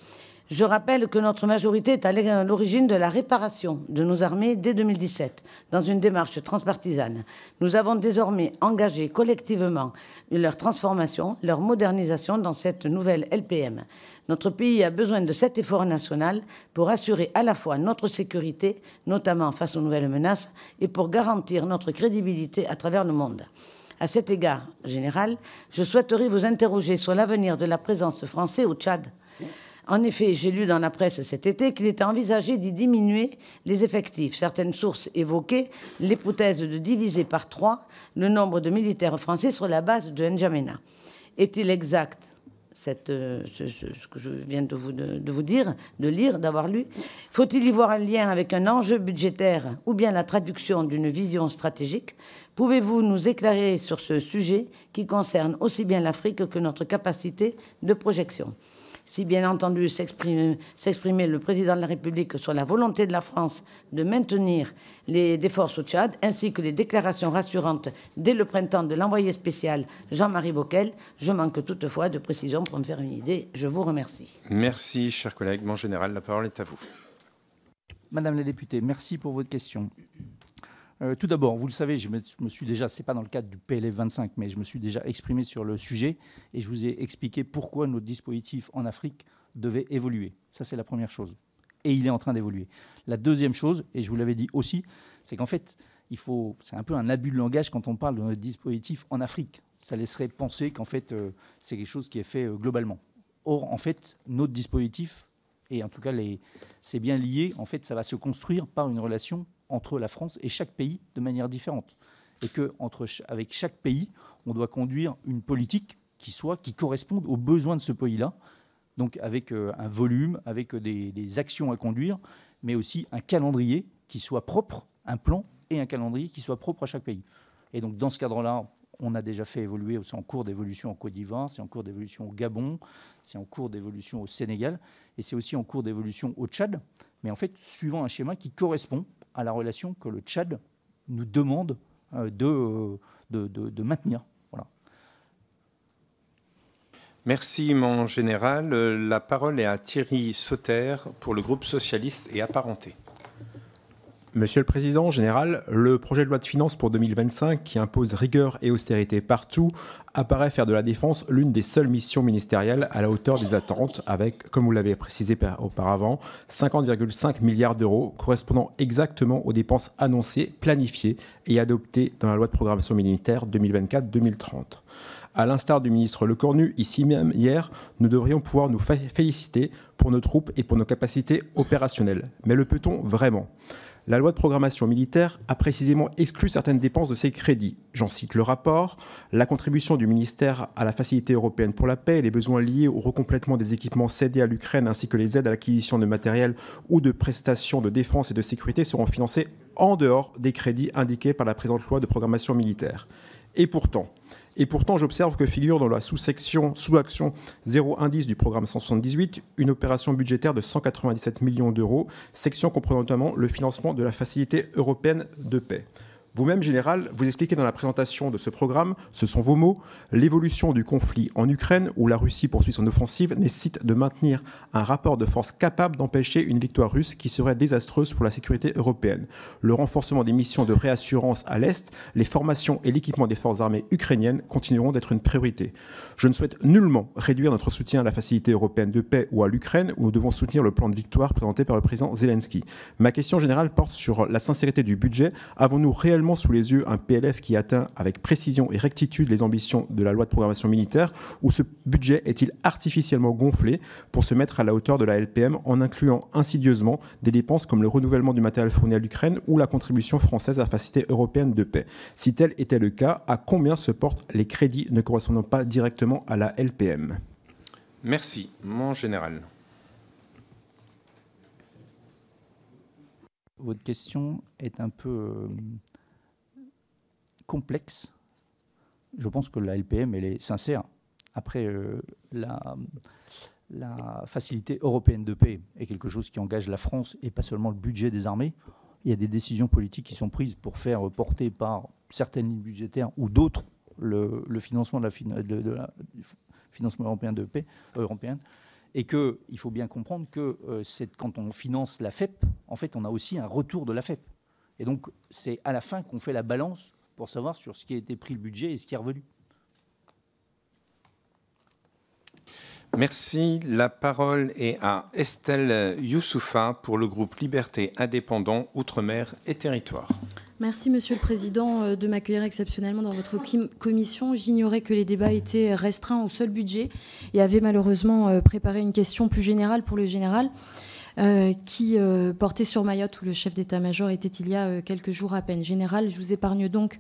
Je rappelle que notre majorité est à l'origine de la réparation de nos armées dès 2017, dans une démarche transpartisane. Nous avons désormais engagé collectivement leur transformation, leur modernisation dans cette nouvelle LPM. Notre pays a besoin de cet effort national pour assurer à la fois notre sécurité, notamment face aux nouvelles menaces, et pour garantir notre crédibilité à travers le monde. À cet égard, Général, je souhaiterais vous interroger sur l'avenir de la présence française au Tchad. En effet, j'ai lu dans la presse cet été qu'il était envisagé d'y diminuer les effectifs. Certaines sources évoquaient l'hypothèse de diviser par 3 le nombre de militaires français sur la base de N'Djamena. Est-il exact ce que je viens de vous dire, de lire, d'avoir lu? Faut-il y voir un lien avec un enjeu budgétaire ou bien la traduction d'une vision stratégique? Pouvez-vous nous éclairer sur ce sujet qui concerne aussi bien l'Afrique que notre capacité de projection? Si bien entendu s'exprimer le président de la République sur la volonté de la France de maintenir des forces au Tchad, ainsi que les déclarations rassurantes dès le printemps de l'envoyé spécial Jean-Marie Bockel, je manque toutefois de précision pour me faire une idée. Je vous remercie. Merci, chers collègues. Mon général, la parole est à vous. Madame la députée, merci pour votre question. Tout d'abord, vous le savez, je me suis déjà, c'est pas dans le cadre du PLF 25, mais je me suis déjà exprimé sur le sujet et je vous ai expliqué pourquoi notre dispositif en Afrique devait évoluer. Ça, c'est la première chose. Et il est en train d'évoluer. La deuxième chose, et je vous l'avais dit aussi, c'est qu'en fait, c'est un peu un abus de langage quand on parle de notre dispositif en Afrique. Ça laisserait penser qu'en fait, c'est quelque chose qui est fait globalement. Or, en fait, notre dispositif, et en tout cas, c'est bien lié, en fait, ça va se construire par une relation entre la France et chaque pays de manière différente. Et qu'avec chaque pays, on doit conduire une politique qui corresponde aux besoins de ce pays-là, donc avec un volume, avec des actions à conduire, mais aussi un calendrier qui soit propre, un plan et un calendrier qui soit propre à chaque pays. Et donc, dans ce cadre-là, on a déjà fait évoluer, c'est en cours d'évolution en Côte d'Ivoire, c'est en cours d'évolution au Gabon, c'est en cours d'évolution au Sénégal, et c'est aussi en cours d'évolution au Tchad, mais en fait, suivant un schéma qui correspond à la relation que le Tchad nous demande de maintenir. Voilà. Merci, mon général. La parole est à Thierry Sauter pour le groupe socialiste et apparenté. Monsieur le Président, général, le projet de loi de finances pour 2025, qui impose rigueur et austérité partout, apparaît faire de la défense l'une des seules missions ministérielles à la hauteur des attentes, avec, comme vous l'avez précisé auparavant, 50,5 milliards d'euros, correspondant exactement aux dépenses annoncées, planifiées et adoptées dans la loi de programmation militaire 2024-2030. À l'instar du ministre Lecornu, ici même hier, nous devrions pouvoir nous féliciter pour nos troupes et pour nos capacités opérationnelles. Mais le peut-on vraiment ? La loi de programmation militaire a précisément exclu certaines dépenses de ces crédits. J'en cite le rapport, la contribution du ministère à la Facilité européenne pour la paix et les besoins liés au recomplètement des équipements cédés à l'Ukraine ainsi que les aides à l'acquisition de matériel ou de prestations de défense et de sécurité seront financés en dehors des crédits indiqués par la présente loi de programmation militaire. Et pourtant, j'observe que figure dans la sous-action 0110 du programme 178 une opération budgétaire de 197 millions d'euros, section comprenant notamment le financement de la Facilité européenne de paix. Vous-même, Général, vous expliquez dans la présentation de ce programme, ce sont vos mots, l'évolution du conflit en Ukraine, où la Russie poursuit son offensive, nécessite de maintenir un rapport de force capable d'empêcher une victoire russe qui serait désastreuse pour la sécurité européenne. Le renforcement des missions de réassurance à l'Est, les formations et l'équipement des forces armées ukrainiennes continueront d'être une priorité. Je ne souhaite nullement réduire notre soutien à la Facilité européenne de paix ou à l'Ukraine, où nous devons soutenir le plan de victoire présenté par le président Zelensky. Ma question générale porte sur la sincérité du budget. Avons-nous réellement sous les yeux un PLF qui atteint avec précision et rectitude les ambitions de la loi de programmation militaire, ou ce budget est-il artificiellement gonflé pour se mettre à la hauteur de la LPM en incluant insidieusement des dépenses comme le renouvellement du matériel fourni à l'Ukraine ou la contribution française à la Facilité européenne de paix? Si tel était le cas, à combien se portent les crédits ne correspondant pas directement à la LPM? Merci, mon général. Votre question est un peu complexe. Je pense que la LPM, elle est sincère. Après, la Facilité européenne de paix est quelque chose qui engage la France et pas seulement le budget des armées. Il y a des décisions politiques qui sont prises pour faire porter par certaines lignes budgétaires ou d'autres le financement du financement européen de paix, et qu'il faut bien comprendre que quand on finance la FEP, en fait, on a aussi un retour de la FEP. Et donc, c'est à la fin qu'on fait la balance pour savoir sur ce qui a été pris le budget et ce qui est revenu. Merci. La parole est à Estelle Youssoufa pour le groupe Liberté Indépendants, Outre-mer et Territoires. Merci, Monsieur le Président, de m'accueillir exceptionnellement dans votre commission. J'ignorais que les débats étaient restreints au seul budget et avait malheureusement préparé une question plus générale pour le général qui portait sur Mayotte, où le chef d'état-major était il y a quelques jours à peine. Général, je vous épargne donc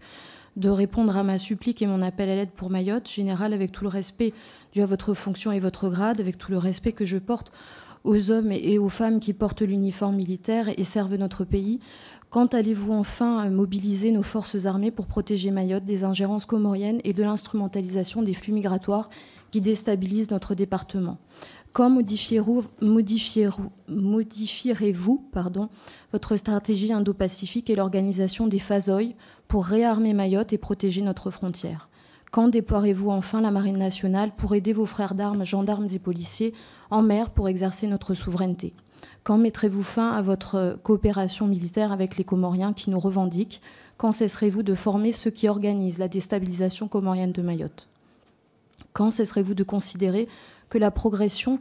de répondre à ma supplique et mon appel à l'aide pour Mayotte. Général, avec tout le respect dû à votre fonction et votre grade, avec tout le respect que je porte aux hommes et aux femmes qui portent l'uniforme militaire et servent notre pays, quand allez-vous enfin mobiliser nos forces armées pour protéger Mayotte des ingérences comoriennes et de l'instrumentalisation des flux migratoires qui déstabilisent notre département? Quand modifierez-vous votre stratégie indo-pacifique et l'organisation des FASOI pour réarmer Mayotte et protéger notre frontière? Quand déploierez-vous enfin la Marine nationale pour aider vos frères d'armes, gendarmes et policiers en mer pour exercer notre souveraineté? Quand mettrez-vous fin à votre coopération militaire avec les Comoriens qui nous revendiquent? Quand cesserez-vous de former ceux qui organisent la déstabilisation comorienne de Mayotte? Quand cesserez-vous de considérer que la progression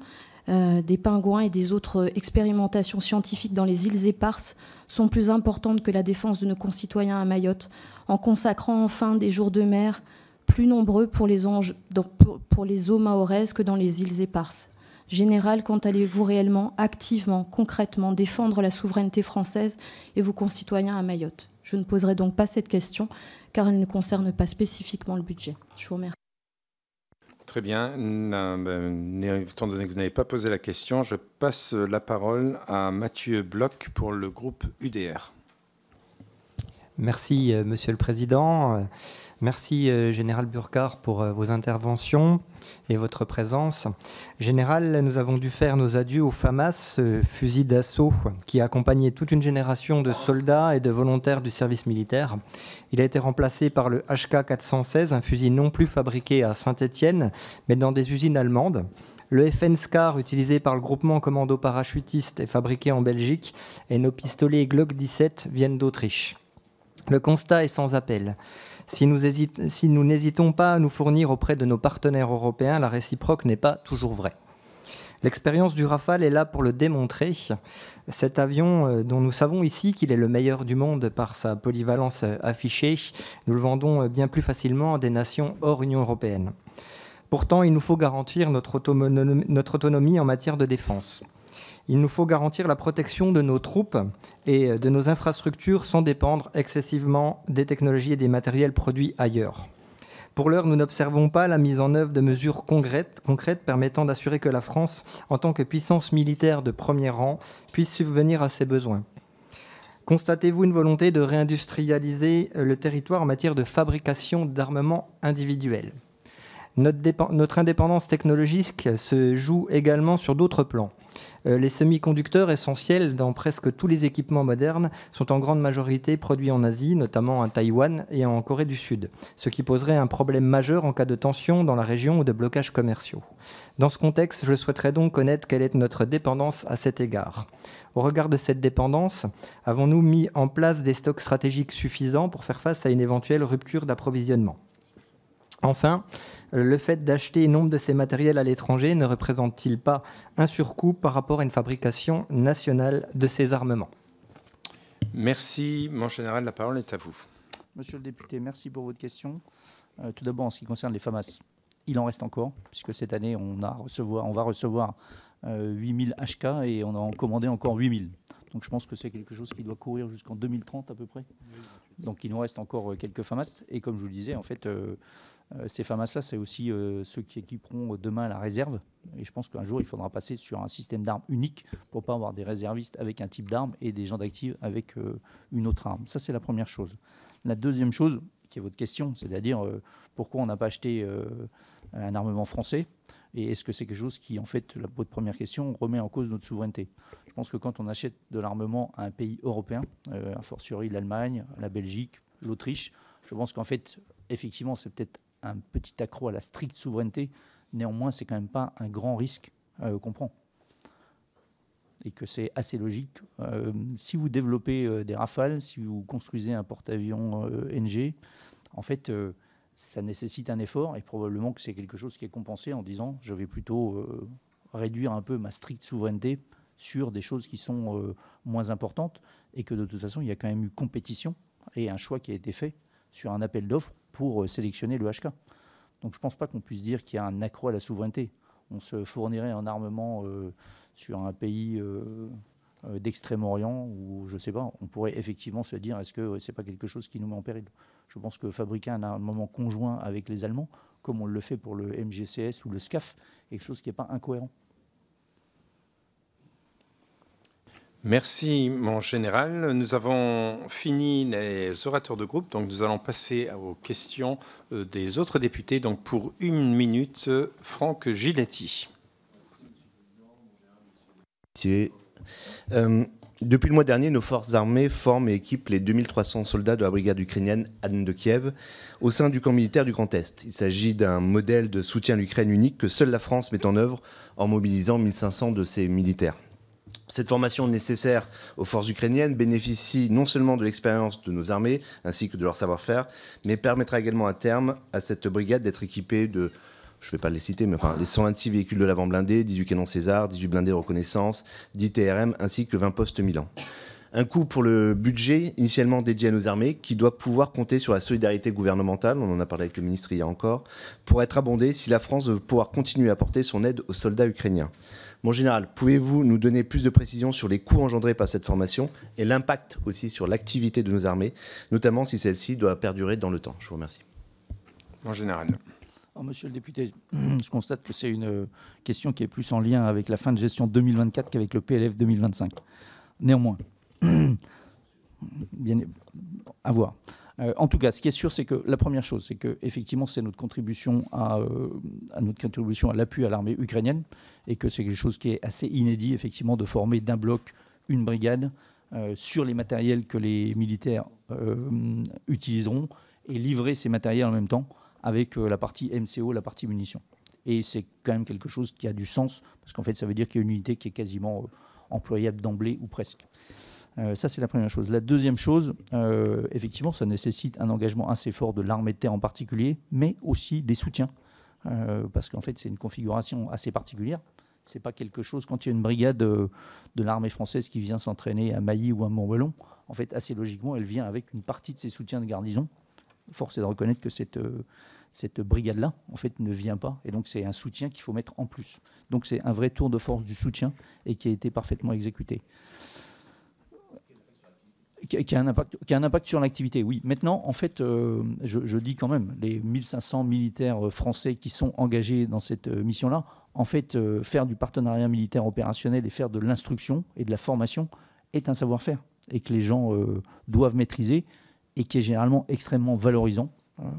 des pingouins et des autres expérimentations scientifiques dans les îles éparses sont plus importantes que la défense de nos concitoyens à Mayotte, en consacrant enfin des jours de mer plus nombreux pour les eaux mahoraises que dans les îles éparses. Général, quand allez-vous réellement, activement, concrètement défendre la souveraineté française et vos concitoyens à Mayotte? Je ne poserai donc pas cette question, car elle ne concerne pas spécifiquement le budget. Je vous remercie. Très bien. Étant donné que vous n'avez pas posé la question, je passe la parole à Mathieu Bloch pour le groupe UDR. Merci, Monsieur le Président. Merci, Général Burkhardt, pour vos interventions et votre présence. Général, nous avons dû faire nos adieux au FAMAS, fusil d'assaut, qui a accompagné toute une génération de soldats et de volontaires du service militaire. Il a été remplacé par le HK416, un fusil non plus fabriqué à Saint-Étienne, mais dans des usines allemandes. Le FN SCAR, utilisé par le groupement commando parachutiste, est fabriqué en Belgique, et nos pistolets Glock 17 viennent d'Autriche. Le constat est sans appel. Si nous n'hésitons pas à nous fournir auprès de nos partenaires européens, la réciproque n'est pas toujours vraie. L'expérience du Rafale est là pour le démontrer. Cet avion, dont nous savons ici qu'il est le meilleur du monde par sa polyvalence affichée, nous le vendons bien plus facilement à des nations hors Union européenne. Pourtant, il nous faut garantir notre autonomie en matière de défense. Il nous faut garantir la protection de nos troupes et de nos infrastructures sans dépendre excessivement des technologies et des matériels produits ailleurs. Pour l'heure, nous n'observons pas la mise en œuvre de mesures concrètes permettant d'assurer que la France, en tant que puissance militaire de premier rang, puisse subvenir à ses besoins. Constatez-vous une volonté de réindustrialiser le territoire en matière de fabrication d'armements individuels? Notre indépendance technologique se joue également sur d'autres plans. Les semi-conducteurs essentiels dans presque tous les équipements modernes sont en grande majorité produits en Asie, notamment à Taïwan et en Corée du Sud, ce qui poserait un problème majeur en cas de tension dans la région ou de blocages commerciaux. Dans ce contexte, je souhaiterais donc connaître quelle est notre dépendance à cet égard. Au regard de cette dépendance, avons-nous mis en place des stocks stratégiques suffisants pour faire face à une éventuelle rupture d'approvisionnement? Enfin, le fait d'acheter nombre de ces matériels à l'étranger ne représente-t-il pas un surcoût par rapport à une fabrication nationale de ces armements? Merci, mon général. La parole est à vous. Monsieur le député, merci pour votre question. Tout d'abord, en ce qui concerne les FAMAS, il en reste encore, puisque cette année, on va recevoir 8000 HK et on a commandé encore 8000. Donc je pense que c'est quelque chose qui doit courir jusqu'en 2030 à peu près. Donc il nous reste encore quelques FAMAS. Et comme je vous le disais, en fait, ces FAMAS-là, c'est aussi ceux qui équiperont demain la réserve. Et je pense qu'un jour, il faudra passer sur un système d'armes unique pour ne pas avoir des réservistes avec un type d'arme et des gens d'actifs avec une autre arme. Ça, c'est la première chose. La deuxième chose, qui est votre question, c'est-à-dire pourquoi on n'a pas acheté un armement français, et est-ce que c'est quelque chose qui, en fait, votre première question, remet en cause notre souveraineté? Je pense que quand on achète de l'armement à un pays européen, a fortiori l'Allemagne, la Belgique, l'Autriche, je pense qu'en fait, effectivement, c'est peut-être un petit accroc à la stricte souveraineté. Néanmoins, c'est quand même pas un grand risque qu'on prend. Et que c'est assez logique. Si vous développez des Rafales, si vous construisez un porte-avions NG, en fait, ça nécessite un effort et probablement que c'est quelque chose qui est compensé en disant je vais plutôt réduire un peu ma stricte souveraineté sur des choses qui sont moins importantes et que de toute façon, il y a quand même eu compétition et un choix qui a été fait sur un appel d'offres pour sélectionner le HK. Donc je ne pense pas qu'on puisse dire qu'il y a un accroc à la souveraineté. On se fournirait en armement sur un pays d'Extrême-Orient ou je ne sais pas, on pourrait effectivement se dire est-ce que ce n'est pas quelque chose qui nous met en péril? Je pense que fabriquer un armement conjoint avec les Allemands, comme on le fait pour le MGCS ou le SCAF, est quelque chose qui n'est pas incohérent. Merci, mon général. Nous avons fini les orateurs de groupe, donc nous allons passer aux questions des autres députés. Donc pour 1 minute, Franck Giletti. Depuis le mois dernier, nos forces armées forment et équipent les 2300 soldats de la brigade ukrainienne Anne de Kiev au sein du camp militaire du Grand Est. Il s'agit d'un modèle de soutien à l'Ukraine unique que seule la France met en œuvre en mobilisant 1500 de ses militaires. Cette formation nécessaire aux forces ukrainiennes bénéficie non seulement de l'expérience de nos armées ainsi que de leur savoir-faire, mais permettra également à terme à cette brigade d'être équipée de je ne vais pas les citer, mais enfin, les 126 véhicules de l'avant blindé, 18 canons César, 18 blindés de reconnaissance, 10 TRM, ainsi que 20 postes Milan. Un coût pour le budget initialement dédié à nos armées, qui doit pouvoir compter sur la solidarité gouvernementale, on en a parlé avec le ministre hier encore, pour être abondé si la France veut pouvoir continuer à apporter son aide aux soldats ukrainiens. Mon général, pouvez-vous nous donner plus de précisions sur les coûts engendrés par cette formation et l'impact aussi sur l'activité de nos armées, notamment si celle-ci doit perdurer dans le temps? Je vous remercie. Mon général. Alors, monsieur le député, je constate que c'est une question qui est plus en lien avec la fin de gestion 2024 qu'avec le PLF 2025. Néanmoins, bien à voir. En tout cas, ce qui est sûr, c'est que la première chose, c'est que effectivement, c'est notre contribution à l'appui à l'armée ukrainienne, et que c'est quelque chose qui est assez inédit, effectivement, de former d'un bloc une brigade sur les matériels que les militaires utiliseront et livrer ces matériels en même temps avec la partie MCO, la partie munitions. Et c'est quand même quelque chose qui a du sens, parce qu'en fait, ça veut dire qu'il y a une unité qui est quasiment employable d'emblée ou presque. Ça, c'est la première chose. La deuxième chose, effectivement, ça nécessite un engagement assez fort de l'armée de terre en particulier, mais aussi des soutiens, parce qu'en fait, c'est une configuration assez particulière. C'est pas quelque chose, quand il y a une brigade de l'armée française qui vient s'entraîner à Mailly ou à Montbellon, en fait, assez logiquement, elle vient avec une partie de ses soutiens de garnison. Force est de reconnaître que cette brigade-là, en fait, ne vient pas, et donc c'est un soutien qu'il faut mettre en plus. Donc c'est un vrai tour de force du soutien, et qui a été parfaitement exécuté. Qui a un impact sur l'activité, oui. Maintenant, en fait, je dis quand même, les 1500 militaires français qui sont engagés dans cette mission-là, en fait, faire du partenariat militaire opérationnel et faire de l'instruction et de la formation est un savoir-faire, et que les gens doivent maîtriser, et qui est généralement extrêmement valorisant.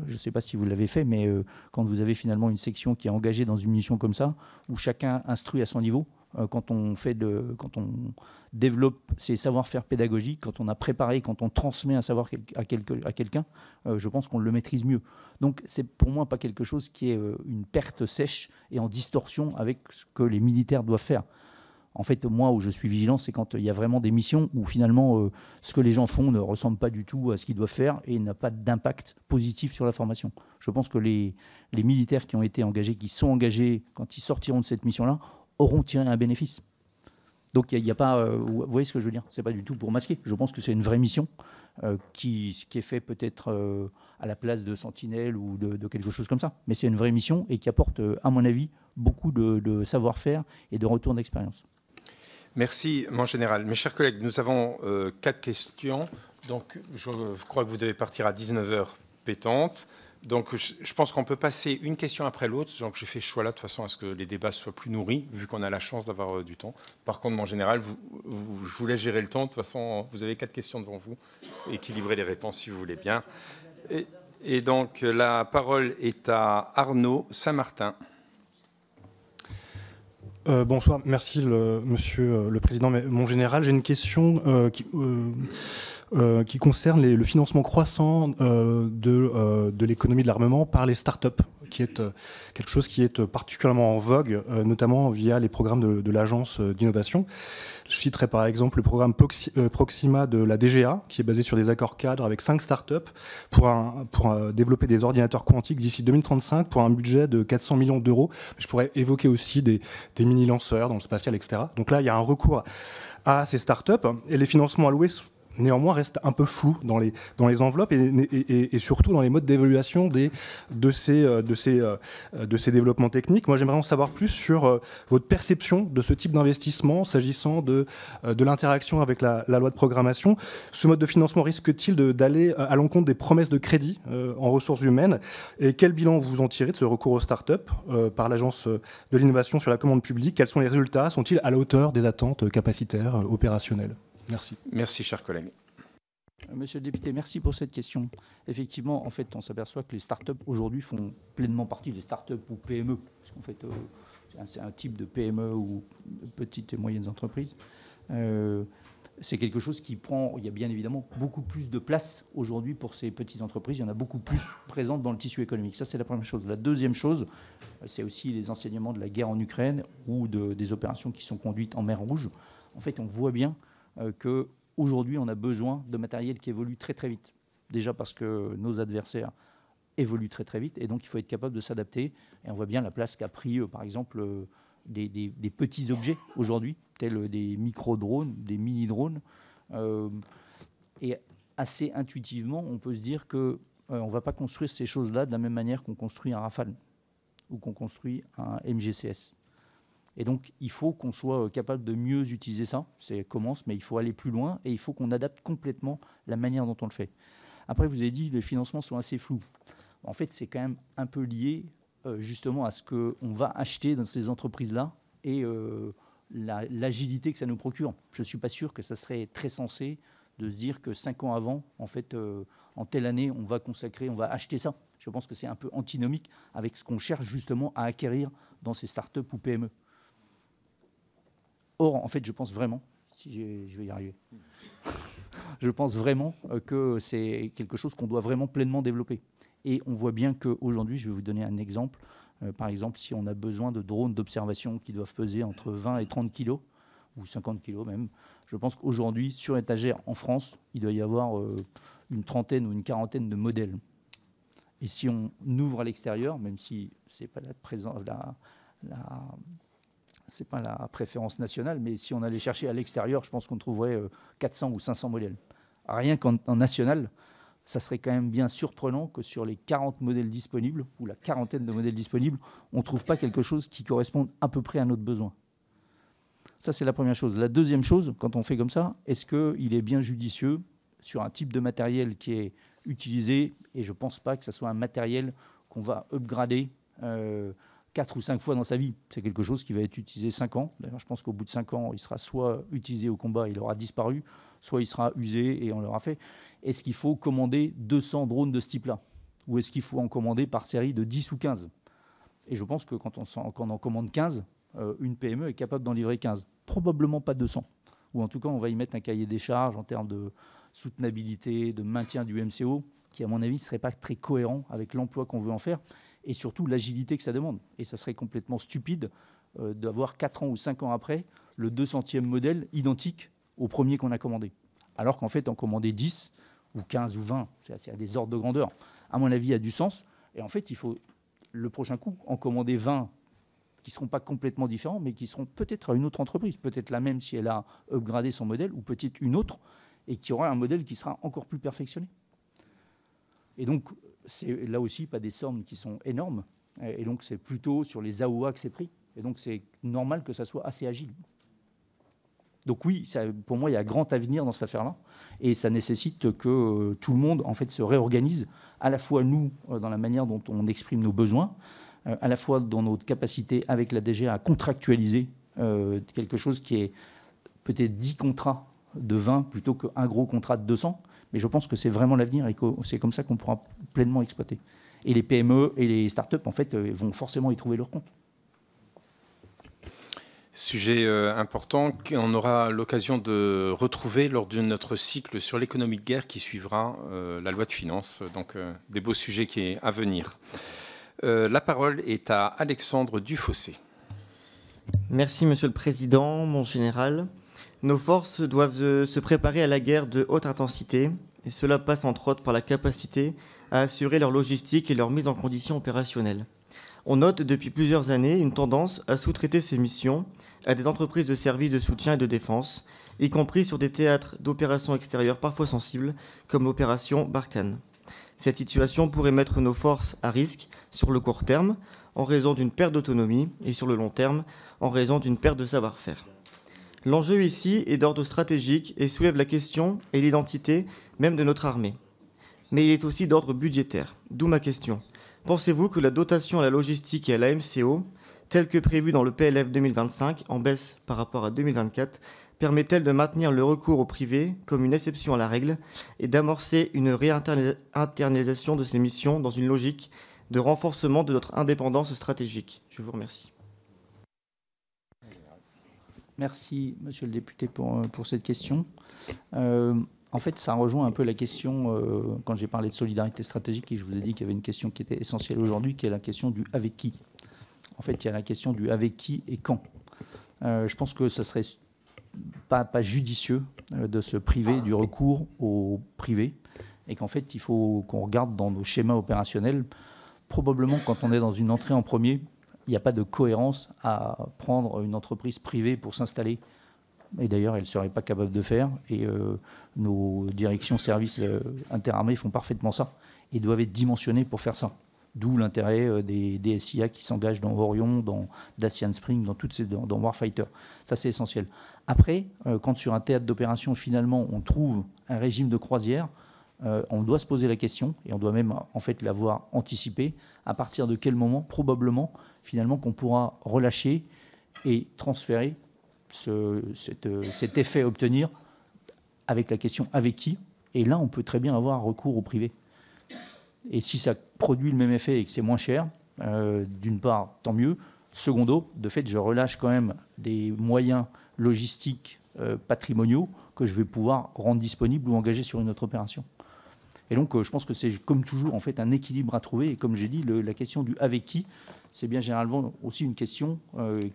Je ne sais pas si vous l'avez fait, mais quand vous avez finalement une section qui est engagée dans une mission comme ça, où chacun instruit à son niveau, quand on développe ses savoir-faire pédagogiques, quand on a préparé, quand on transmet un savoir à quelqu'un, je pense qu'on le maîtrise mieux. Donc c'est pour moi pas quelque chose qui est une perte sèche et en distorsion avec ce que les militaires doivent faire. En fait, moi, où je suis vigilant, c'est quand il y a vraiment des missions où finalement ce que les gens font ne ressemble pas du tout à ce qu'ils doivent faire et n'a pas d'impact positif sur la formation. Je pense que les militaires qui ont été engagés, qui sont engagés quand ils sortiront de cette mission-là, auront tiré un bénéfice. Donc il n'y a pas... vous voyez ce que je veux dire? C'est pas du tout pour masquer. Je pense que c'est une vraie mission qui est faite peut-être à la place de Sentinelle ou de quelque chose comme ça. Mais c'est une vraie mission et qui apporte, à mon avis, beaucoup de savoir-faire et de retour d'expérience. Merci, mon général. Mes chers collègues, nous avons 4 questions. Donc, je crois que vous devez partir à 19h pétante. Donc, je pense qu'on peut passer une question après l'autre. Donc, j'ai fait ce choix-là de façon à ce que les débats soient plus nourris, vu qu'on a la chance d'avoir du temps. Par contre, mon général, je vous laisse gérer le temps. De toute façon, vous avez 4 questions devant vous. Équilibrez les réponses si vous voulez bien. Et donc, la parole est à Arnaud Saint-Martin. Bonsoir, merci Monsieur le Président. Mon général, j'ai une question qui concerne le financement croissant de l'économie de l'armement par les start-up, qui est quelque chose qui est particulièrement en vogue, notamment via les programmes de l'Agence d'innovation. Je citerai par exemple le programme Proxima de la DGA, qui est basé sur des accords cadres avec 5 startups pour développer des ordinateurs quantiques d'ici 2035 pour un budget de 400 millions d'euros. Je pourrais évoquer aussi des mini-lanceurs dans le spatial, etc. Donc là, il y a un recours à ces startups et les financements alloués néanmoins reste un peu flou dans les enveloppes et surtout dans les modes d'évaluation de ces développements techniques. Moi, j'aimerais en savoir plus sur votre perception de ce type d'investissement s'agissant de l'interaction avec la loi de programmation. Ce mode de financement risque-t-il d'aller à l'encontre des promesses de crédit en ressources humaines? Et quel bilan vous en tirez de ce recours aux startups par l'Agence de l'innovation sur la commande publique? Quels sont les résultats? Sont-ils à la hauteur des attentes capacitaires, opérationnelles? Merci. Merci, chers collègues. Monsieur le député, merci pour cette question. Effectivement, en fait, on s'aperçoit que les startups aujourd'hui font pleinement partie des startups ou PME, parce qu'en fait, c'est un type de PME ou petites et moyennes entreprises. C'est quelque chose qui prend, il y a bien évidemment beaucoup plus de place aujourd'hui pour ces petites entreprises. Il y en a beaucoup plus présentes dans le tissu économique. Ça, c'est la première chose. La deuxième chose, c'est aussi les enseignements de la guerre en Ukraine ou des opérations qui sont conduites en mer Rouge. En fait, on voit bien qu'aujourd'hui, on a besoin de matériel qui évolue très très vite. Déjà parce que nos adversaires évolue très très vite, et donc il faut être capable de s'adapter. Et on voit bien la place qu'a pris, par exemple, des petits objets aujourd'hui, tels des micro-drones, des mini-drones. Et assez intuitivement, on peut se dire qu'on ne va pas construire ces choses-là de la même manière qu'on construit un Rafale ou qu'on construit un MGCS. Et donc, il faut qu'on soit capable de mieux utiliser ça. Ça commence, mais il faut aller plus loin et il faut qu'on adapte complètement la manière dont on le fait. Après, vous avez dit que les financements sont assez flous. En fait, c'est quand même un peu lié justement à ce qu'on va acheter dans ces entreprises-là et l'agilité que ça nous procure. Je ne suis pas sûr que ça serait très sensé de se dire que 5 ans avant, en fait, en telle année, on va acheter ça. Je pense que c'est un peu antinomique avec ce qu'on cherche justement à acquérir dans ces startups ou PME. Or, en fait, je pense vraiment, je vais y arriver, je pense vraiment que c'est quelque chose qu'on doit vraiment pleinement développer. Et on voit bien qu'aujourd'hui, je vais vous donner un exemple. Par exemple, si on a besoin de drones d'observation qui doivent peser entre 20 et 30 kilos, ou 50 kilos même, je pense qu'aujourd'hui, sur étagère en France, il doit y avoir une trentaine ou une quarantaine de modèles. Et si on ouvre à l'extérieur, même si ce n'est pas c'est pas la préférence nationale, mais si on allait chercher à l'extérieur, je pense qu'on trouverait 400 ou 500 modèles. Rien qu'en national, ça serait quand même bien surprenant que sur les 40 modèles disponibles, ou la quarantaine de modèles disponibles, on ne trouve pas quelque chose qui corresponde à peu près à notre besoin. Ça, c'est la première chose. La deuxième chose, quand on fait comme ça, est-ce qu'il est bien judicieux sur un type de matériel qui est utilisé, et je ne pense pas que ce soit un matériel qu'on va upgrader 4 ou 5 fois dans sa vie. C'est quelque chose qui va être utilisé 5 ans. D'ailleurs, je pense qu'au bout de 5 ans, il sera soit utilisé au combat, il aura disparu, soit il sera usé et on l'aura fait. Est-ce qu'il faut commander 200 drones de ce type-là? Ou est-ce qu'il faut en commander par série de 10 ou 15? Et je pense que quand on en commande 15, une PME est capable d'en livrer 15. Probablement pas 200. Ou en tout cas, on va y mettre un cahier des charges en termes de soutenabilité, de maintien du MCO, qui, à mon avis, ne serait pas très cohérent avec l'emploi qu'on veut en faire, et surtout l'agilité que ça demande. Et ça serait complètement stupide d'avoir 4 ans ou 5 ans après le 200e modèle identique au premier qu'on a commandé. Alors qu'en fait, en commander 10 ou 15 ou 20, c'est à des ordres de grandeur, à mon avis, a du sens. Et en fait, il faut, le prochain coup, en commander 20 qui ne seront pas complètement différents, mais qui seront peut-être à une autre entreprise, peut-être la même si elle a upgradé son modèle, ou peut-être une autre, et qui aura un modèle qui sera encore plus perfectionné. Et donc, c'est là aussi pas des sommes qui sont énormes, et donc c'est plutôt sur les AOA que c'est pris. Et donc c'est normal que ça soit assez agile. Donc oui, ça, pour moi, il y a grand avenir dans cette affaire-là, et ça nécessite que tout le monde en fait se réorganise, à la fois nous dans la manière dont on exprime nos besoins, à la fois dans notre capacité avec la DG à contractualiser quelque chose qui est peut-être 10 contrats de 20 plutôt qu'un gros contrat de 200. Mais je pense que c'est vraiment l'avenir et que c'est comme ça qu'on pourra pleinement exploiter. Et les PME et les startups, en fait, vont forcément y trouver leur compte. Sujet important qu'on aura l'occasion de retrouver lors de notre cycle sur l'économie de guerre qui suivra la loi de finances. Donc, des beaux sujets qui est à venir. La parole est à Alexandre Dufossé. Merci, Monsieur le Président, mon général. Nos forces doivent se préparer à la guerre de haute intensité, et cela passe entre autres par la capacité à assurer leur logistique et leur mise en condition opérationnelle. On note depuis plusieurs années une tendance à sous-traiter ces missions à des entreprises de services de soutien et de défense, y compris sur des théâtres d'opérations extérieures parfois sensibles, comme l'opération Barkhane. Cette situation pourrait mettre nos forces à risque sur le court terme, en raison d'une perte d'autonomie, et sur le long terme, en raison d'une perte de savoir-faire. L'enjeu ici est d'ordre stratégique et soulève la question et l'identité même de notre armée. Mais il est aussi d'ordre budgétaire, d'où ma question. Pensez-vous que la dotation à la logistique et à la MCO, telle que prévue dans le PLF 2025, en baisse par rapport à 2024, permet-elle de maintenir le recours au privé comme une exception à la règle et d'amorcer une réinternalisation de ces missions dans une logique de renforcement de notre indépendance stratégique? Je vous remercie. Merci, monsieur le député, pour cette question. En fait, ça rejoint un peu la question, quand j'ai parlé de solidarité stratégique, et je vous ai dit qu'il y avait une question qui était essentielle aujourd'hui, qui est la question du avec qui. En fait, il y a la question du avec qui et quand. Je pense que ce serait pas judicieux de se priver du recours au privé et qu'en fait, il faut qu'on regarde dans nos schémas opérationnels. Probablement, quand on est dans une entrée en premier, il n'y a pas de cohérence à prendre une entreprise privée pour s'installer. Et d'ailleurs, elle ne serait pas capable de faire. Et nos directions services interarmées font parfaitement ça et doivent être dimensionnés pour faire ça. D'où l'intérêt des SIA qui s'engagent dans Orion, dans Dacian Spring, dans Warfighter. Ça, c'est essentiel. Après, quand sur un théâtre d'opération, finalement, on trouve un régime de croisière, on doit se poser la question, et on doit même en fait l'avoir anticipé, à partir de quel moment, probablement, finalement, qu'on pourra relâcher et transférer cet effet à obtenir avec la question avec qui. Et là, on peut très bien avoir recours au privé. Et si ça produit le même effet et que c'est moins cher, d'une part, tant mieux. Secondo, de fait, je relâche quand même des moyens logistiques patrimoniaux que je vais pouvoir rendre disponibles ou engager sur une autre opération. Et donc, je pense que c'est, comme toujours, en fait, un équilibre à trouver. Et comme j'ai dit, la question du avec qui, c'est bien généralement aussi une question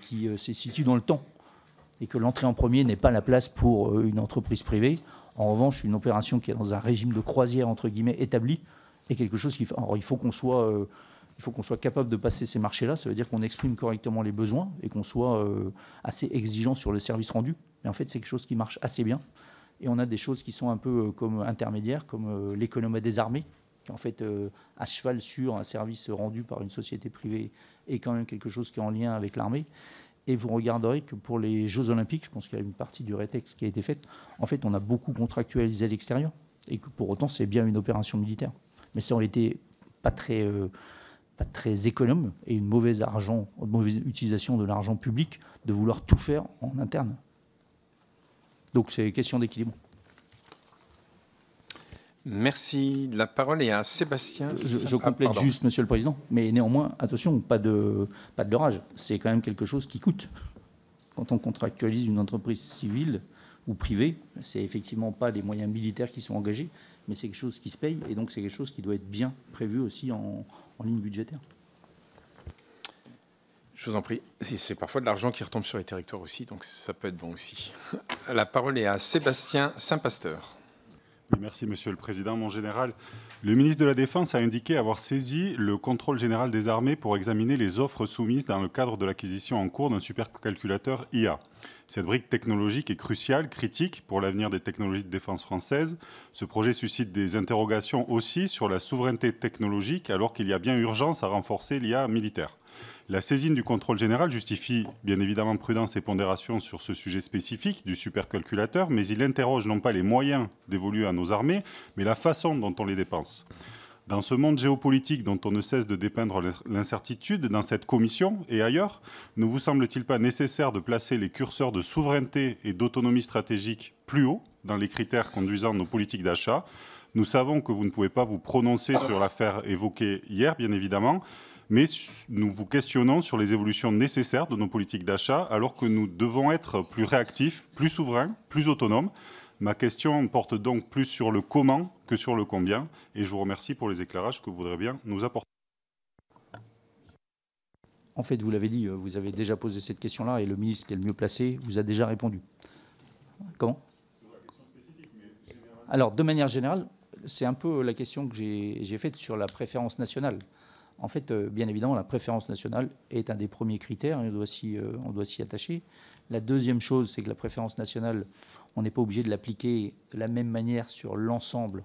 qui se situe dans le temps. Et que l'entrée en premier n'est pas la place pour une entreprise privée. En revanche, une opération qui est dans un régime de croisière, entre guillemets, établi, est quelque chose qui... Alors, il faut qu'on soit capable de passer ces marchés-là. Ça veut dire qu'on exprime correctement les besoins et qu'on soit assez exigeant sur le service rendu. Mais en fait, c'est quelque chose qui marche assez bien. Et on a des choses qui sont un peu comme intermédiaires, comme l'économie des armées, qui est en fait à cheval sur un service rendu par une société privée et quand même quelque chose qui est en lien avec l'armée. Et vous regarderez que pour les Jeux Olympiques, je pense qu'il y a une partie du RETEX qui a été faite, en fait, on a beaucoup contractualisé à l'extérieur. Et que pour autant, c'est bien une opération militaire. Mais ça aurait été pas très économe et une mauvaise utilisation de l'argent public de vouloir tout faire en interne. Donc c'est question d'équilibre. Merci. La parole est à Sébastien. Je complète juste, Monsieur le Président. Mais néanmoins, attention, pas de leurrage. C'est quand même quelque chose qui coûte. Quand on contractualise une entreprise civile ou privée, c'est effectivement pas des moyens militaires qui sont engagés, mais c'est quelque chose qui se paye. Et donc c'est quelque chose qui doit être bien prévu aussi en ligne budgétaire. Je vous en prie. C'est parfois de l'argent qui retombe sur les territoires aussi, donc ça peut être bon aussi. La parole est à Sébastien Saint-Pasteur. Oui, merci, Monsieur le Président. Mon général, le ministre de la Défense a indiqué avoir saisi le contrôle général des armées pour examiner les offres soumises dans le cadre de l'acquisition en cours d'un supercalculateur IA. Cette brique technologique est cruciale, critique pour l'avenir des technologies de défense françaises. Ce projet suscite des interrogations aussi sur la souveraineté technologique, alors qu'il y a bien urgence à renforcer l'IA militaire. La saisine du contrôle général justifie bien évidemment prudence et pondération sur ce sujet spécifique du supercalculateur, mais il interroge non pas les moyens dévolus à nos armées, mais la façon dont on les dépense. Dans ce monde géopolitique dont on ne cesse de dépeindre l'incertitude dans cette commission et ailleurs, ne vous semble-t-il pas nécessaire de placer les curseurs de souveraineté et d'autonomie stratégique plus haut dans les critères conduisant nos politiques d'achat? Nous savons que vous ne pouvez pas vous prononcer sur l'affaire évoquée hier, bien évidemment, mais nous vous questionnons sur les évolutions nécessaires de nos politiques d'achat, alors que nous devons être plus réactifs, plus souverains, plus autonomes. Ma question porte donc plus sur le comment que sur le combien, et je vous remercie pour les éclairages que vous voudrez bien nous apporter. En fait, vous l'avez dit, vous avez déjà posé cette question-là, et le ministre qui est le mieux placé vous a déjà répondu. Comment ? Alors, de manière générale, c'est un peu la question que j'ai faite sur la préférence nationale. En fait, bien évidemment, la préférence nationale est un des premiers critères, et on doit s'y attacher. La deuxième chose, c'est que la préférence nationale, on n'est pas obligé de l'appliquer de la même manière sur l'ensemble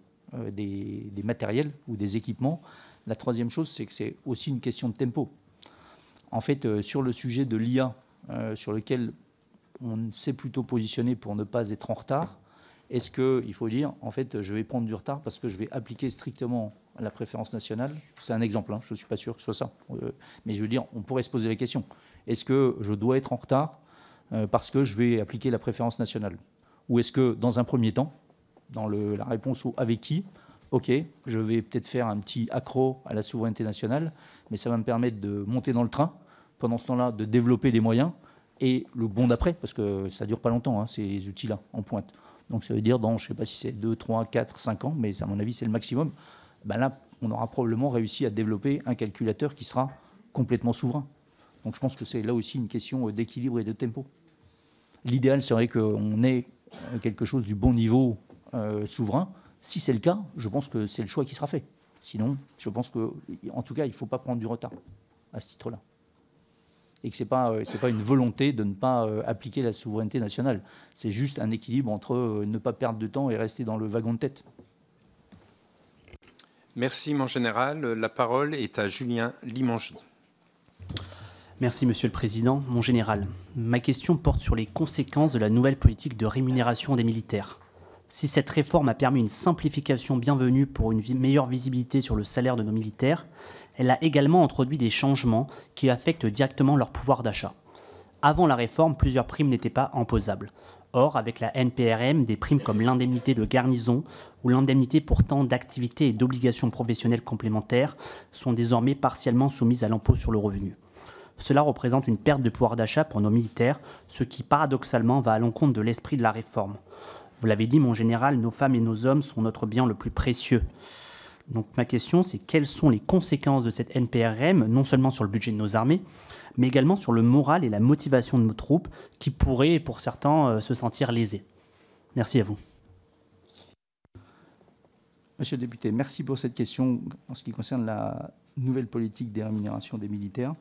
des matériels ou des équipements. La troisième chose, c'est que c'est aussi une question de tempo. En fait, sur le sujet de l'IA, sur lequel on s'est plutôt positionné pour ne pas être en retard, est-ce qu'il faut dire, en fait, je vais prendre du retard parce que je vais appliquer strictement la préférence nationale? C'est un exemple, hein, je ne suis pas sûr que ce soit ça. Mais je veux dire, on pourrait se poser la question. Est-ce que je dois être en retard parce que je vais appliquer la préférence nationale? Ou est-ce que, dans un premier temps, dans la réponse au « avec qui », ok, je vais peut-être faire un petit accro à la souveraineté nationale, mais ça va me permettre de monter dans le train, pendant ce temps-là, de développer les moyens, et le bon d'après, parce que ça ne dure pas longtemps, hein, ces outils-là, en pointe. Donc ça veut dire dans, je ne sais pas si c'est 2, 3, 4, 5 ans, mais à mon avis c'est le maximum, ben là on aura probablement réussi à développer un calculateur qui sera complètement souverain. Donc je pense que c'est là aussi une question d'équilibre et de tempo. L'idéal serait qu'on ait quelque chose du bon niveau souverain. Si c'est le cas, je pense que c'est le choix qui sera fait. Sinon, je pense qu'en tout cas, il ne faut pas prendre du retard à ce titre-là. Et que ce n'est pas une volonté de ne pas appliquer la souveraineté nationale. C'est juste un équilibre entre ne pas perdre de temps et rester dans le wagon de tête. Merci, mon général. La parole est à Julien Limangy. Merci, Monsieur le Président. Mon général, ma question porte sur les conséquences de la nouvelle politique de rémunération des militaires. Si cette réforme a permis une simplification bienvenue pour une meilleure visibilité sur le salaire de nos militaires, elle a également introduit des changements qui affectent directement leur pouvoir d'achat. Avant la réforme, plusieurs primes n'étaient pas imposables. Or, avec la NPRM, des primes comme l'indemnité de garnison ou l'indemnité pour temps d'activité et d'obligations professionnelles complémentaires sont désormais partiellement soumises à l'impôt sur le revenu. Cela représente une perte de pouvoir d'achat pour nos militaires, ce qui paradoxalement va à l'encontre de l'esprit de la réforme. Vous l'avez dit, mon général, nos femmes et nos hommes sont notre bien le plus précieux. Donc ma question, c'est quelles sont les conséquences de cette NPRM, non seulement sur le budget de nos armées, mais également sur le moral et la motivation de nos troupes, qui pourraient, pour certains, se sentir lésés. Merci à vous. Monsieur le député, merci pour cette question en ce qui concerne la nouvelle politique des rémunérations des militaires.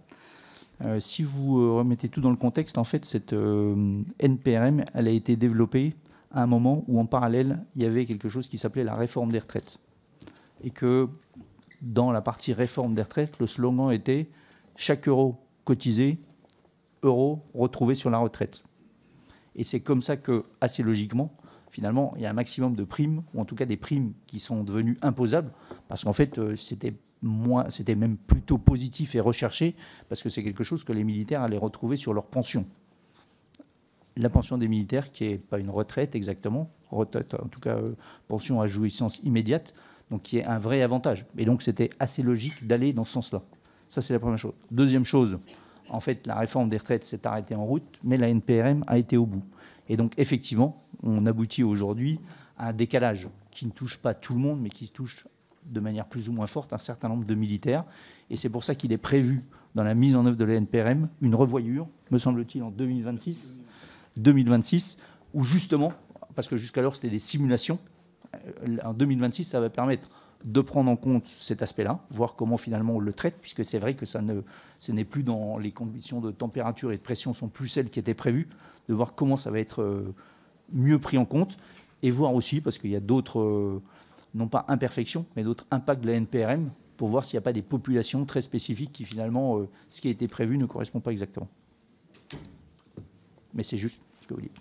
Si vous remettez tout dans le contexte, en fait, cette NPRM, elle a été développée à un moment où, en parallèle, il y avait quelque chose qui s'appelait la réforme des retraites. Et que, dans la partie réforme des retraites, le slogan était « Chaque euro cotisé, euro retrouvé sur la retraite ». Et c'est comme ça que, assez logiquement, finalement, il y a un maximum de primes, ou en tout cas des primes qui sont devenues imposables, parce qu'en fait, c'était même plutôt positif et recherché, parce que c'est quelque chose que les militaires allaient retrouver sur leur pension. La pension des militaires, qui n'est pas une retraite exactement, retraite, en tout cas pension à jouissance immédiate, donc qui est un vrai avantage. Et donc c'était assez logique d'aller dans ce sens-là. Ça, c'est la première chose. Deuxième chose, en fait, la réforme des retraites s'est arrêtée en route, mais la NPRM a été au bout. Et donc, effectivement, on aboutit aujourd'hui à un décalage qui ne touche pas tout le monde, mais qui touche de manière plus ou moins forte un certain nombre de militaires. Et c'est pour ça qu'il est prévu, dans la mise en œuvre de la NPRM, une revoyure, me semble-t-il, en 2026, où justement, parce que jusqu'alors c'était des simulations, en 2026, ça va permettre de prendre en compte cet aspect-là, voir comment finalement on le traite, puisque c'est vrai que ce n'est plus dans les conditions de température et de pression, sont plus celles qui étaient prévues, de voir comment ça va être mieux pris en compte, et voir aussi, parce qu'il y a d'autres, non pas imperfections, mais d'autres impacts de la NPRM, pour voir s'il n'y a pas des populations très spécifiques qui finalement, ce qui a été prévu ne correspond pas exactement. Mais c'est juste ce que vous dites.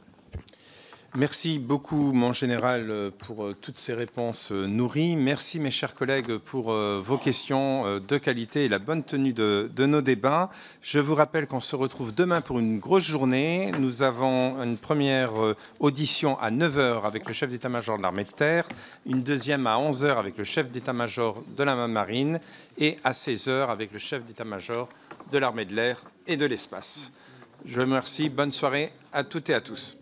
Merci beaucoup, mon général, pour toutes ces réponses nourries. Merci, mes chers collègues, pour vos questions de qualité et la bonne tenue de nos débats. Je vous rappelle qu'on se retrouve demain pour une grosse journée. Nous avons une première audition à 9 h avec le chef d'état-major de l'armée de terre, une deuxième à 11 h avec le chef d'état-major de la marine et à 16 h avec le chef d'état-major de l'armée de l'air et de l'espace. Je vous remercie. Bonne soirée à toutes et à tous.